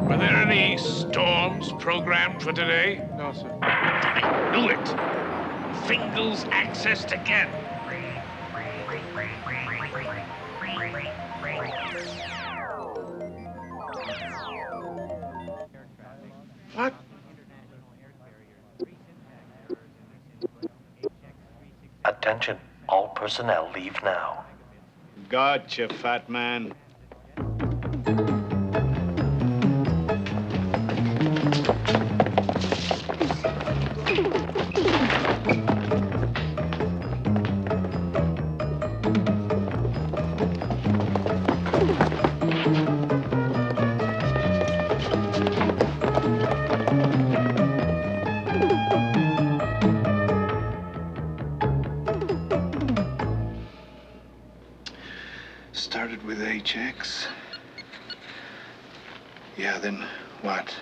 Were there any storms programmed for today? No, sir. I knew it. Fingal's accessed again. What? Attention, all personnel leave now. Gotcha, fat man. Started with HX. Yeah, then what?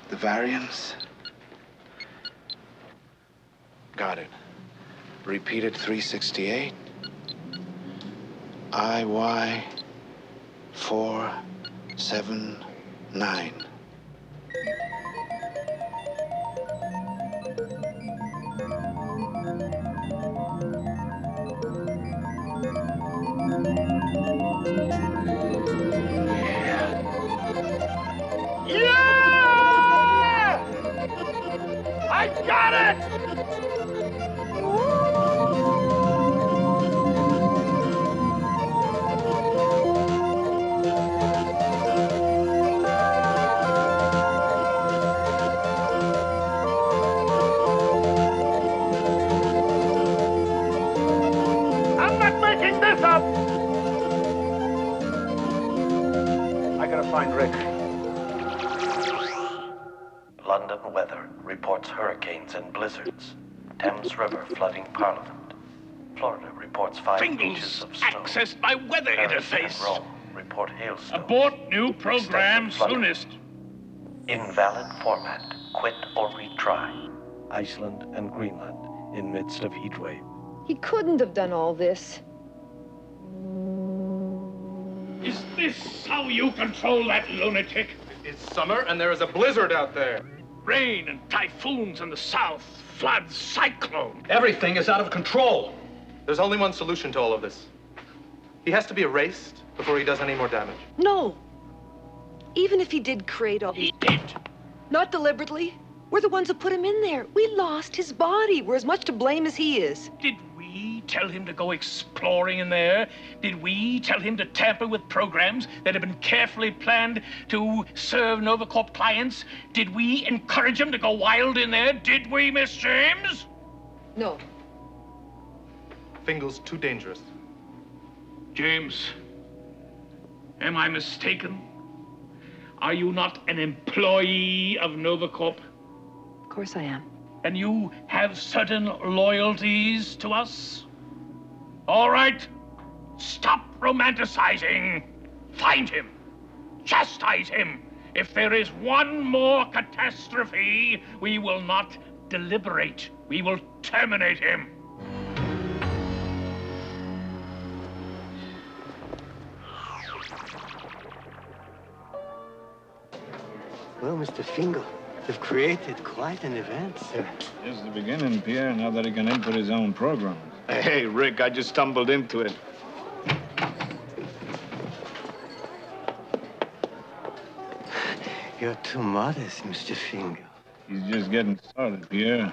The variance? Got it. Repeated 368. IY 479. Yeah! I got it! I'm not making this up! I gotta find Rick. London weather reports hurricanes and blizzards. Thames River flooding Parliament. Florida reports 5 inches Fingal's of snow. accessed my weather Paris and interface. Rome report hailstones. Abort new program Extensive flooding. soonest. Invalid format. Quit or retry. Iceland and Greenland in midst of heat wave. He couldn't have done all this. Is this how you control that lunatic? It's summer and there is a blizzard out there. Rain and typhoons in the south, floods, cyclones. Everything is out of control. There's only one solution to all of this. He has to be erased before he does any more damage. No. Even if he did create all these... He did. Not deliberately, We're the ones who put him in there. We lost his body. We're as much to blame as he is. Did we tell him to go exploring in there? Did we tell him to tamper with programs that had been carefully planned to serve Novacorp clients? Did we encourage him to go wild in there? Did we, Miss James? No. Fingal's too dangerous. James, am I mistaken? Are you not an employee of Novacorp? Of course I am. And you have certain loyalties to us? All right, stop romanticizing. Find him. Chastise him. If there is one more catastrophe, we will not deliberate. We will terminate him. Well, Mr. Fingal, you've created quite an event, sir. It's the beginning, Pierre, now that he can input his own programs. Hey, Rick, I just stumbled into it. You're too modest, Mr. Fingal. He's just getting started, Pierre.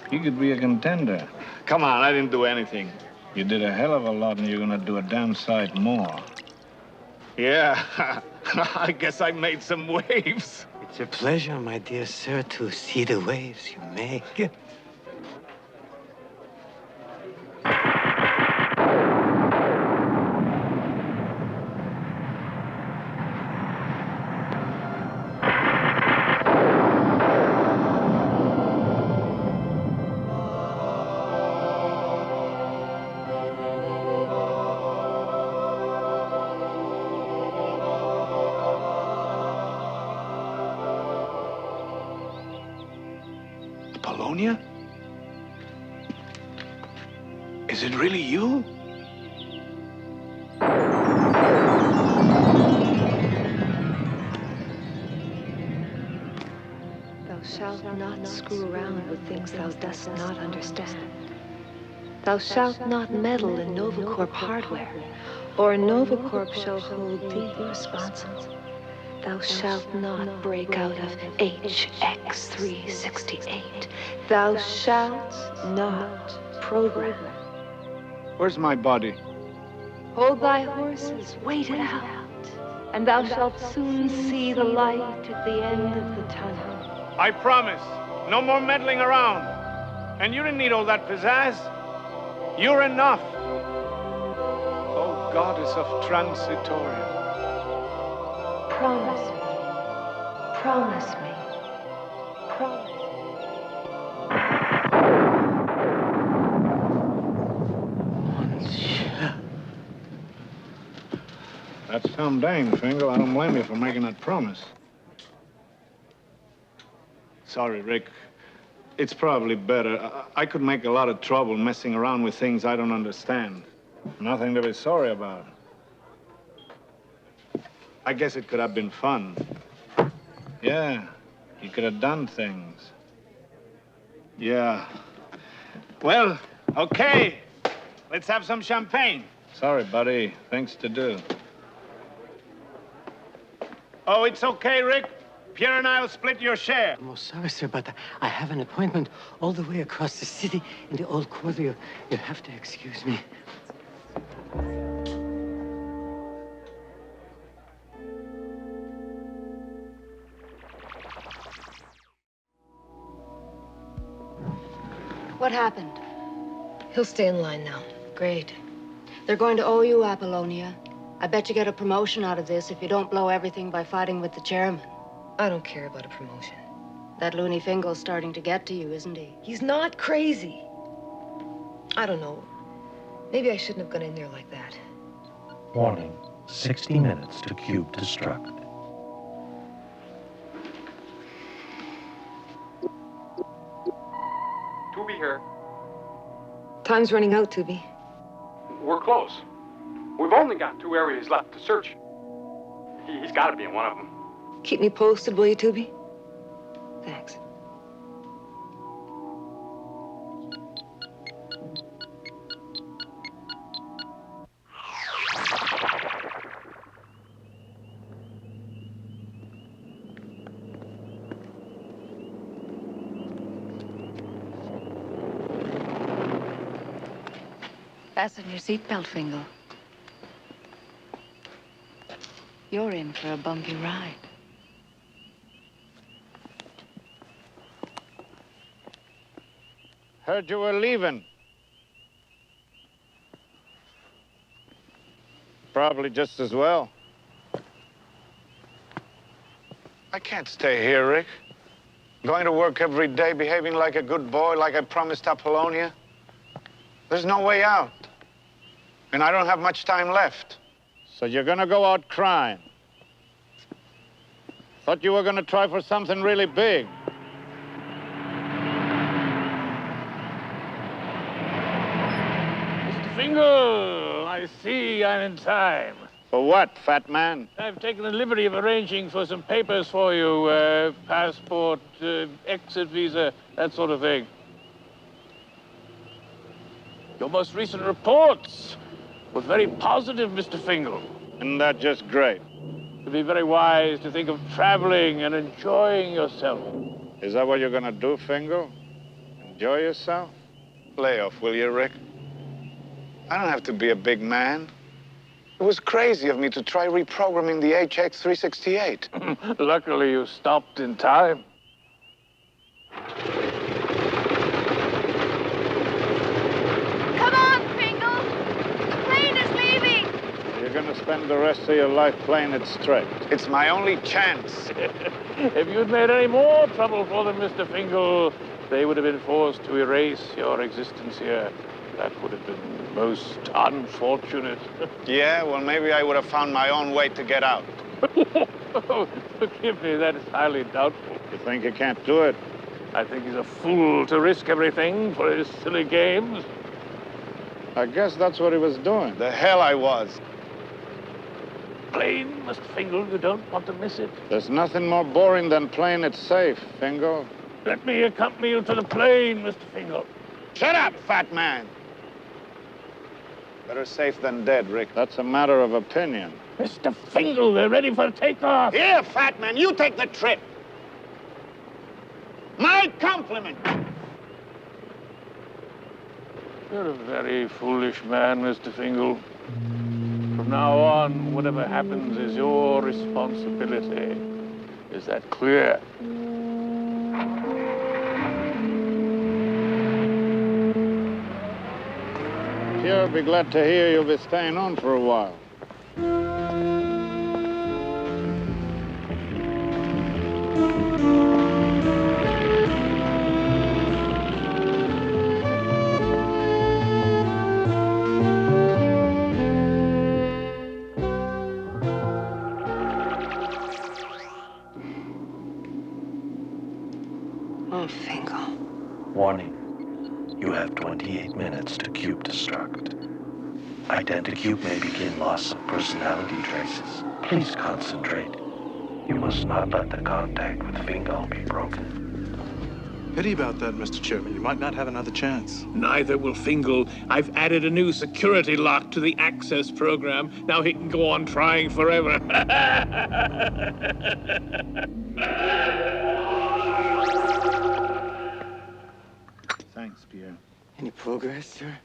He could be a contender. Come on, I didn't do anything. You did a hell of a lot, and you're gonna do a damn sight more. Yeah, I guess I made some waves. It's a pleasure, my dear sir, to see the waves you make. Polonia? Is it really you? Thou shalt not screw around with things thou dost not understand. Thou shalt not meddle in Novacorp hardware, or Novacorp shall hold thee responsible. Thou shalt not break out of HX368. Thou shalt not program. Where's my body? Hold thy horses, wait it out, and thou shalt soon see the light at the end of the tunnel. I promise. No more meddling around. And you didn't need all that pizzazz. You're enough. Oh, goddess of Transitoria. Promise me. Promise me. Promise. That's some dame, Fingal. I don't blame you for making that promise. Sorry, Rick. It's probably better. I could make a lot of trouble messing around with things I don't understand. Nothing to be sorry about. I guess it could have been fun. Yeah, you could have done things. Yeah. Well, okay. Let's have some champagne. Sorry, buddy. Things to do. Oh, it's okay, Rick. Pierre and I'll split your share. I'm most sorry, sir, but I have an appointment all the way across the city in the old quarter. You'll have to excuse me. What happened? He'll stay in line now. Great. They're going to owe you, Apollonia. I bet you get a promotion out of this if you don't blow everything by fighting with the chairman. I don't care about a promotion. That loony Fingal's starting to get to you, isn't he? He's not crazy. I don't know. Maybe I shouldn't have gone in there like that. Warning, 60 minutes to cube destruct. Tubi here. Time's running out, Tubi. We're close. We've only got 2 areas left to search. He's got to be in one of them. Keep me posted, will you, Tubi? Thanks. Fasten your seatbelt, Fingal. You're in for a bumpy ride. Heard you were leaving. Probably just as well. I can't stay here, Rick. Going to work every day, behaving like a good boy, like I promised Apollonia. There's no way out. And I don't have much time left. So you're gonna go out crying? Thought you were gonna try for something really big. Mr. Fingal, I see I'm in time. For what, fat man? I've taken the liberty of arranging for some papers for you, passport, exit visa, that sort of thing. Your most recent reports were very positive, Mr. Fingal. Isn't that just great? It'd be very wise to think of traveling and enjoying yourself. Is that what you're gonna do, Fingal? Enjoy yourself? Lay off, will you, Rick? I don't have to be a big man. It was crazy of me to try reprogramming the HX368. Luckily, you stopped in time. Come on, Fingal! The plane is leaving! You're gonna spend the rest of your life playing it straight. It's my only chance. If you'd made any more trouble for them, Mr. Fingal, they would have been forced to erase your existence here. That would have been most unfortunate. Yeah, well, maybe I would have found my own way to get out. Oh, forgive me, that is highly doubtful. You think you can't do it? I think he's a fool to risk everything for his silly games. I guess that's what he was doing. The hell I was. Plane, Mr. Fingal, you don't want to miss it. There's nothing more boring than playing it safe, Fingal. Let me accompany you to the plane, Mr. Fingal. Shut up, fat man! Better safe than dead, Rick. That's a matter of opinion. Mr. Fingal, they're ready for takeoff. Here, fat man, you take the trip. My compliment. You're a very foolish man, Mr. Fingal. From now on, whatever happens is your responsibility. Is that clear? Sure, be glad to hear you'll be staying on for a while. Oh, Fingal. Warning. You have 28 minutes to cube destruct. Identicube may begin loss of personality traces. Please concentrate. You must not let the contact with Fingal be broken. Pity about that, Mr. Chairman. You might not have another chance. Neither will Fingal. I've added a new security lock to the access program. Now he can go on trying forever. Thanks, Pierre. Any progress, sir?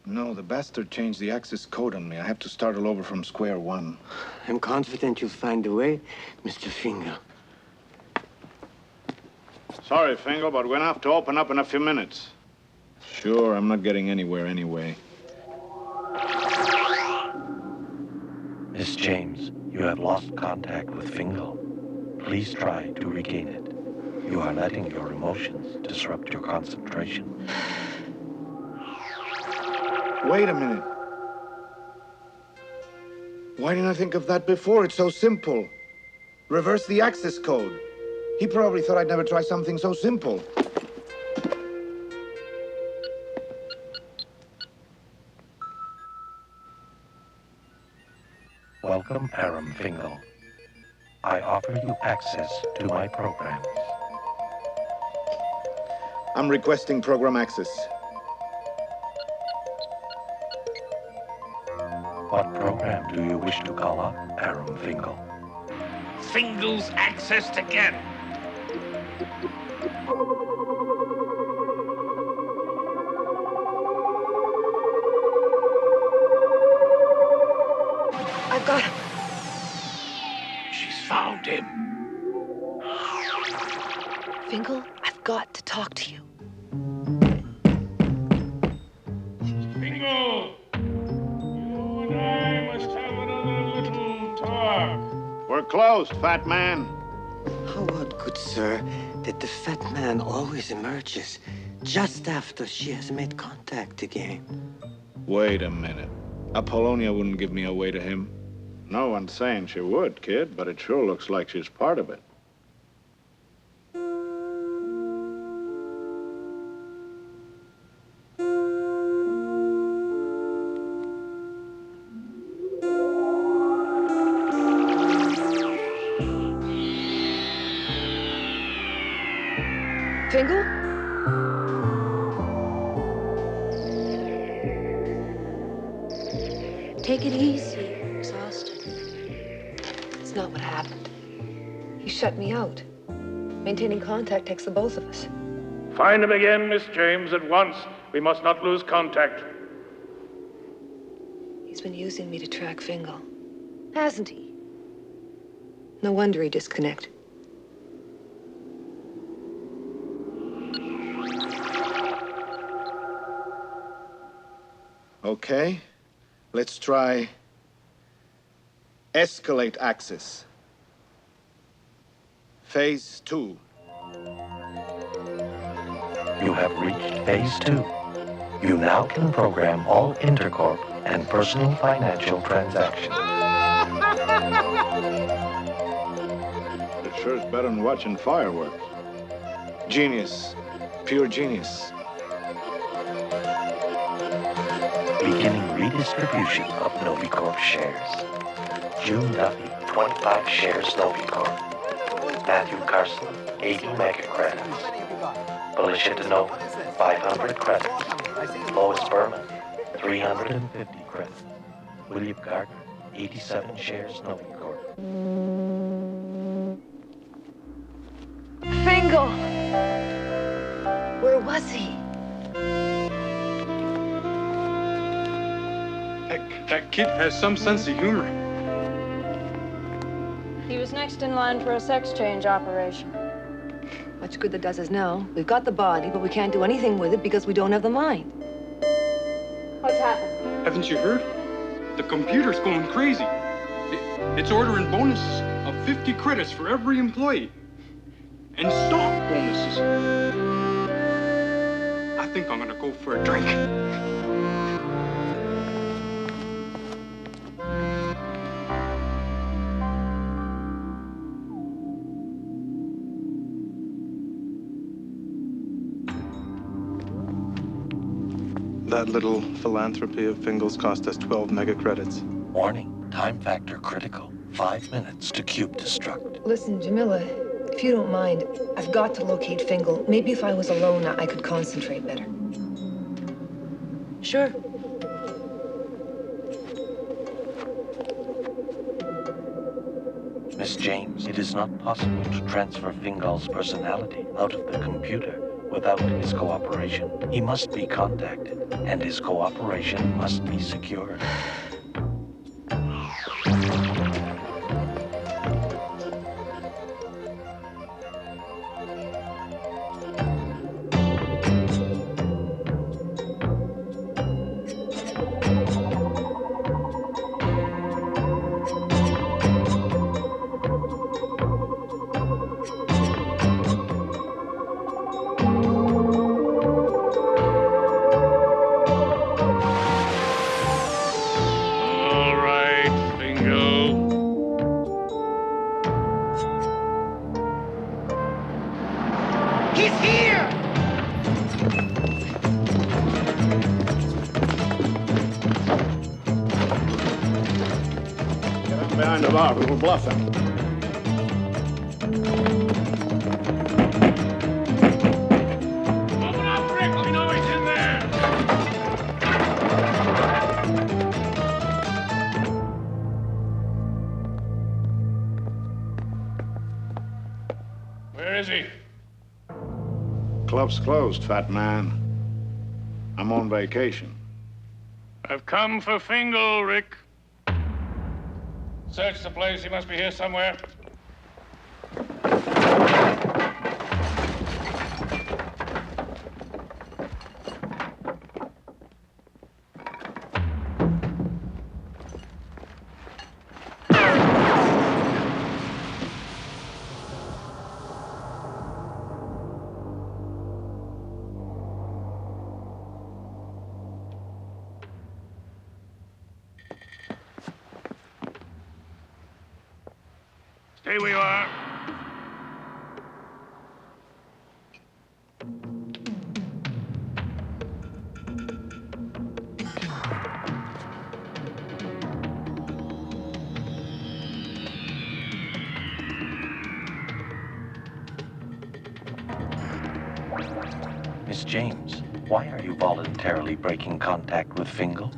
No, the bastard changed the access code on me. I have to start all over from square one. I'm confident you'll find a way, Mr. Fingal. Sorry, Fingal, but we're gonna have to open up in a few minutes. Sure, I'm not getting anywhere anyway. Miss James, you have lost contact with Fingal. Please try to regain it. You are letting your emotions disrupt your concentration. Wait a minute. Why didn't I think of that before? It's so simple. Reverse the access code. He probably thought I'd never try something so simple. Welcome, Aram Fingal. I offer you access to my programs. I'm requesting program access. What program do you wish to call up, Aram Fingal? Fingal's access to get. I've got him. She's found him. Fingal, I've got to talk to you. Fingal! You and I must have another little talk. We're closed, fat man. How odd, good sir, that the fat man always emerges just after she has made contact again. Wait a minute. Apollonia wouldn't give me away to him. No one's saying she would, kid, but it sure looks like she's part of it. Fingal? Take it easy. You're exhausted. It's not what happened. He shut me out. Maintaining contact takes the both of us. Find him again, Miss James, at once. We must not lose contact. He's been using me to track Fingal. Hasn't he? No wonder he disconnected. Okay, let's try escalate axis. Phase 2. You have reached phase 2. You now can program all intercorp and personal financial transactions. It sure is better than watching fireworks. Genius. Pure genius. Beginning redistribution of Novacorp shares. June Duffy, 25 shares Novacorp. Matthew Carson, 80 mega credits. Felicia DeNova, 500 credits. Lois Berman, 350 credits. William Gardner, 87 shares Novacorp. Fingal! Where was he? That kid has some sense of humor. He was next in line for a sex change operation. Much good that does us now. We've got the body, but we can't do anything with it because we don't have the mind. What's happened? Haven't you heard? The computer's going crazy. It's ordering bonuses of 50 credits for every employee. And stock bonuses. I think I'm gonna go for a drink. That little philanthropy of Fingal's cost us 12 mega credits. Warning, time factor critical. 5 minutes to cube destruct. Listen, Jamila, if you don't mind, I've got to locate Fingal. Maybe if I was alone, I could concentrate better. Sure. Miss James, it is not possible to transfer Fingal's personality out of the computer without his cooperation. He must be contacted, and his cooperation must be secured. Behind the bar, we were bluffing. Open up, Rick. We know he's in there. Where is he? Club's closed, fat man. I'm on vacation. I've come for Fingal, Rick. Search the place. He must be here somewhere. Stay where you are. Miss James, why are you voluntarily breaking contact with Fingal?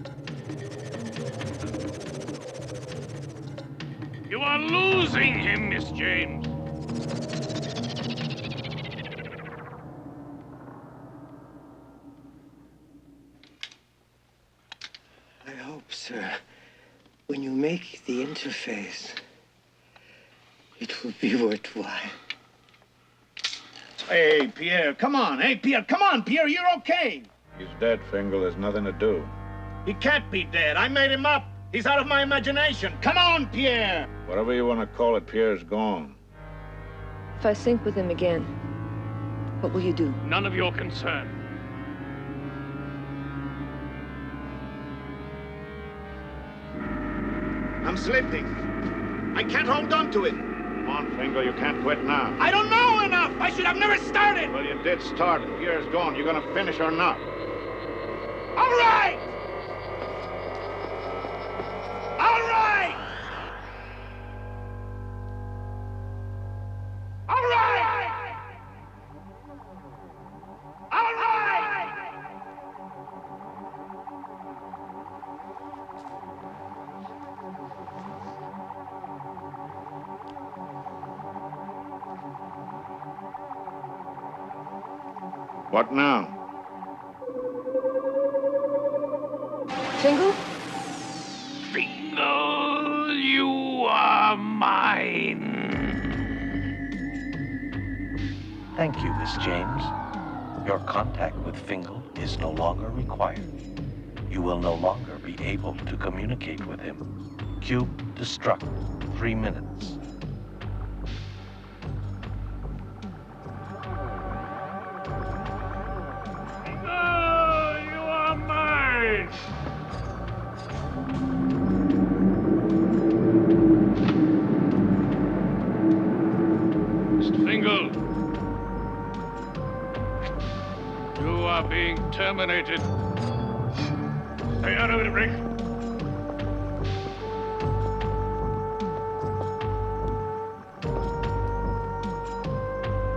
You are losing him, Miss James. I hope, sir, when you make the interface, it will be worthwhile. Hey, Pierre, come on. Hey, Pierre, come on, Pierre, you're okay. He's dead, Fingal. There's nothing to do. He can't be dead. I made him up. He's out of my imagination. Come on, Pierre. Whatever you want to call it, Pierre's gone. If I sync with him again, what will you do? None of your concern. I'm slipping. I can't hold on to it. Come on, Fingal, you can't quit now. I don't know enough. I should have never started. Well, you did start. Pierre's gone. You're gonna finish or not? All right! All right! All right! All right! What now? Fingal? Fingal, you are mine. Thank you, Miss James. Your contact with Fingal is no longer required. You will no longer be able to communicate with him. Cube destruct. 3 minutes. Fingal, you are mine. Mr. Fingal, you are being terminated. Stay out of it, Rick.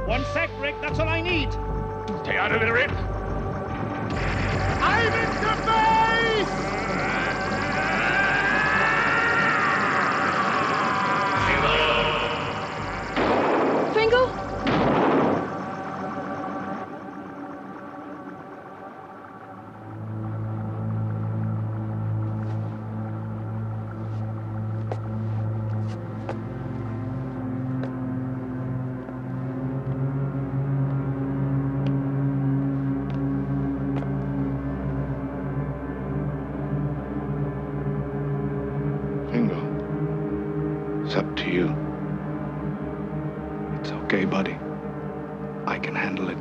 One sec, Rick. That's all I need. Stay out of it, Rick. I'm interface! Fingal? Fingal, it's up to you. It's okay, buddy. I can handle it.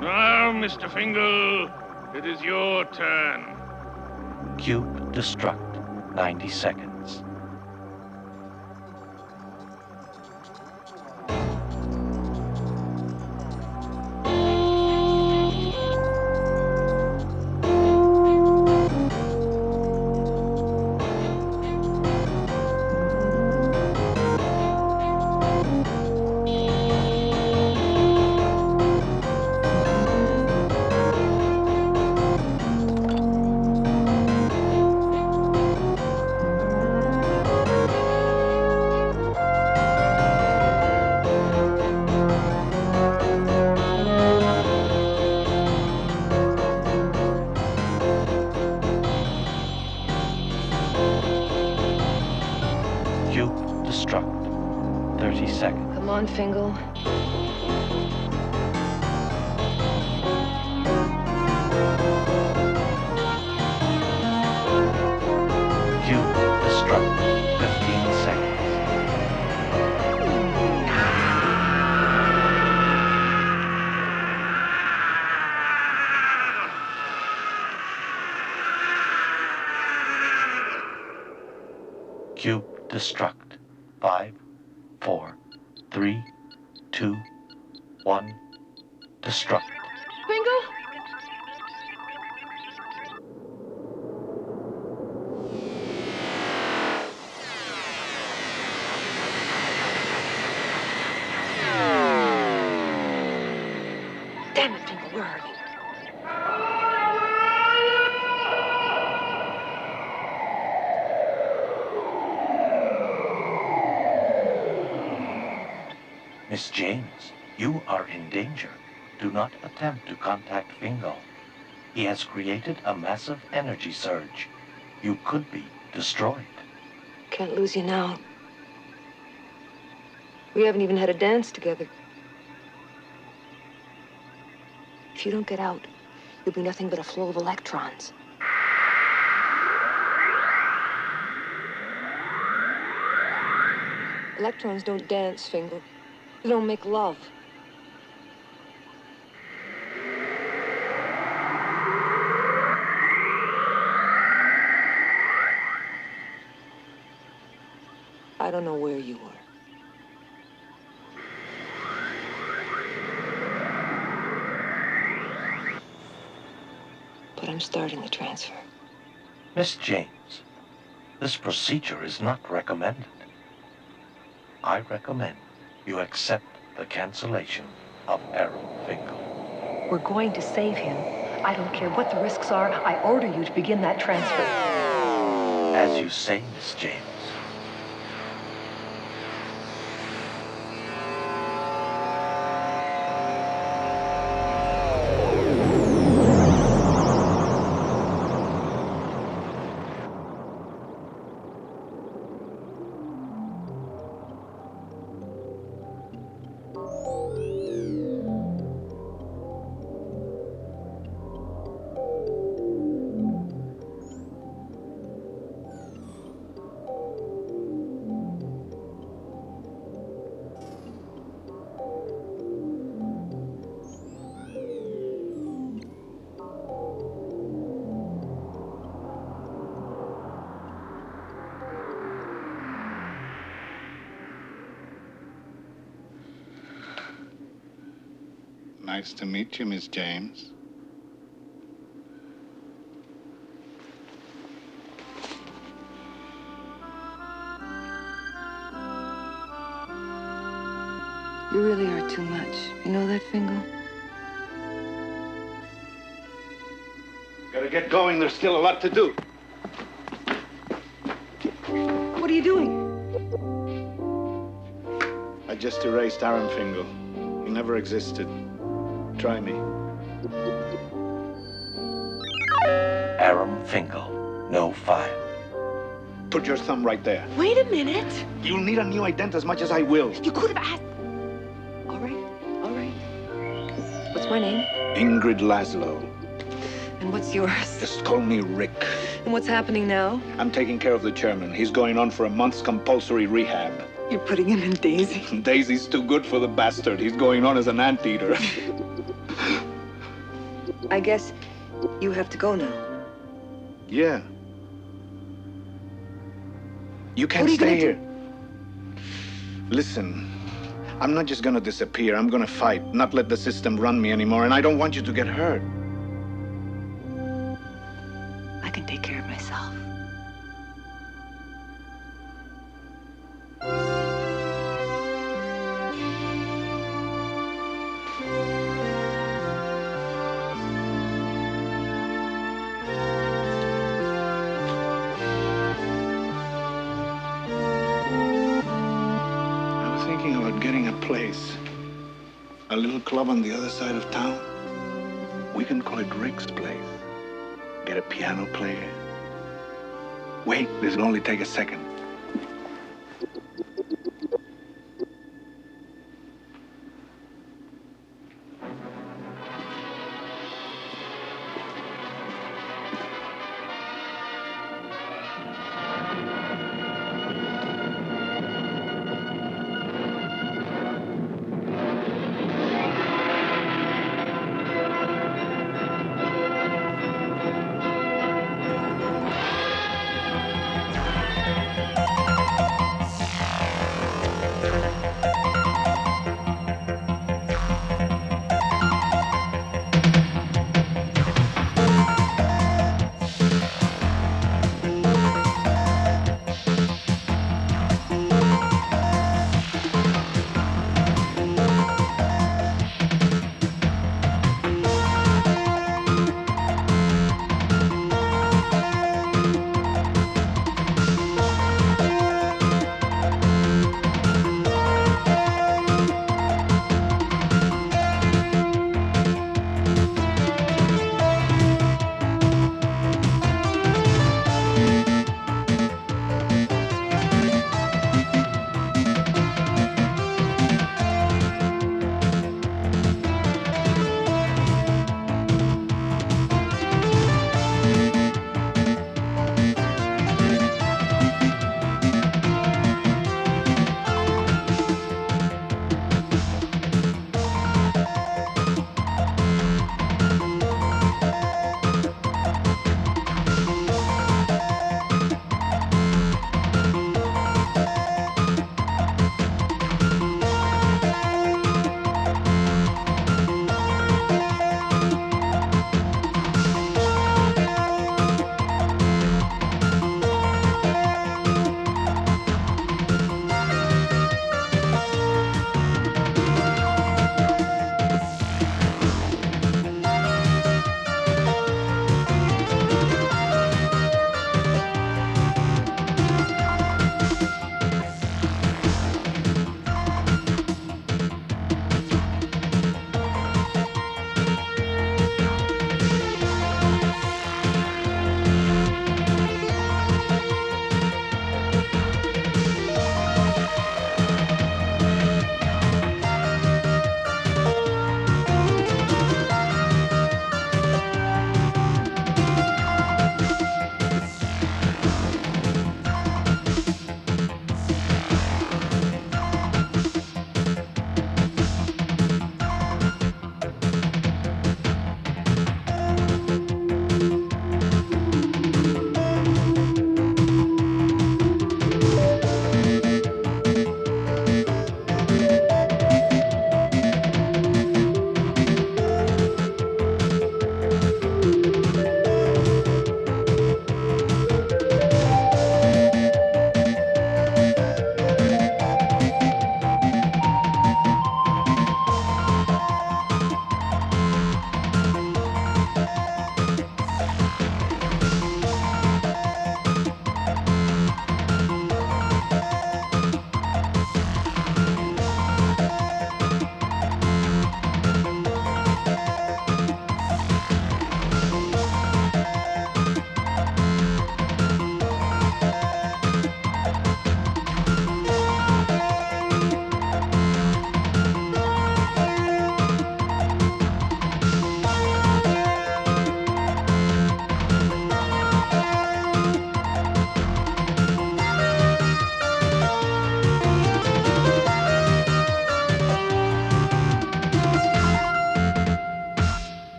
Now, Mr. Fingal, it is your turn. Cube destruct. 90 seconds. 30 seconds. Come on, Fingal. Cue destruct. 15 seconds. Cue destruct. 5, 4, 3, 2, 1. Destruct. Fingal? Damn it, Fingal, where are you? Miss James, you are in danger. Do not attempt to contact Fingal. He has created a massive energy surge. You could be destroyed. Can't lose you now. We haven't even had a dance together. If you don't get out, you'll be nothing but a flow of electrons. Electrons don't dance, Fingal. They don't make love. I don't know where you are. But I'm starting the transfer. Miss James, this procedure is not recommended. I recommend you accept the cancellation of Aram Fingal. We're going to save him. I don't care what the risks are. I order you to begin that transfer. As you say, Miss James. Nice to meet you, Miss James. You really are too much. You know that, Fingal? Gotta get going. There's still a lot to do. What are you doing? I just erased Aram Fingal. He never existed. Try me. Aram Fingal, no file. Put your thumb right there. Wait a minute. You'll need a new ident as much as I will. You could have asked. All right. What's my name? Ingrid Laszlo. And what's yours? Just call me Rick. And what's happening now? I'm taking care of the chairman. He's going on for a month's compulsory rehab. You're putting him in Daisy? Daisy's too good for the bastard. He's going on as an anteater. I guess you have to go now. Yeah. You can't What are you stay gonna here. Listen, I'm not just gonna disappear. I'm gonna fight, not let the system run me anymore, and I don't want you to get hurt. I can take care of myself. Getting a place. A little club on the other side of town. We can call it Rick's Place. Get a piano player. Wait, this'll only take a second.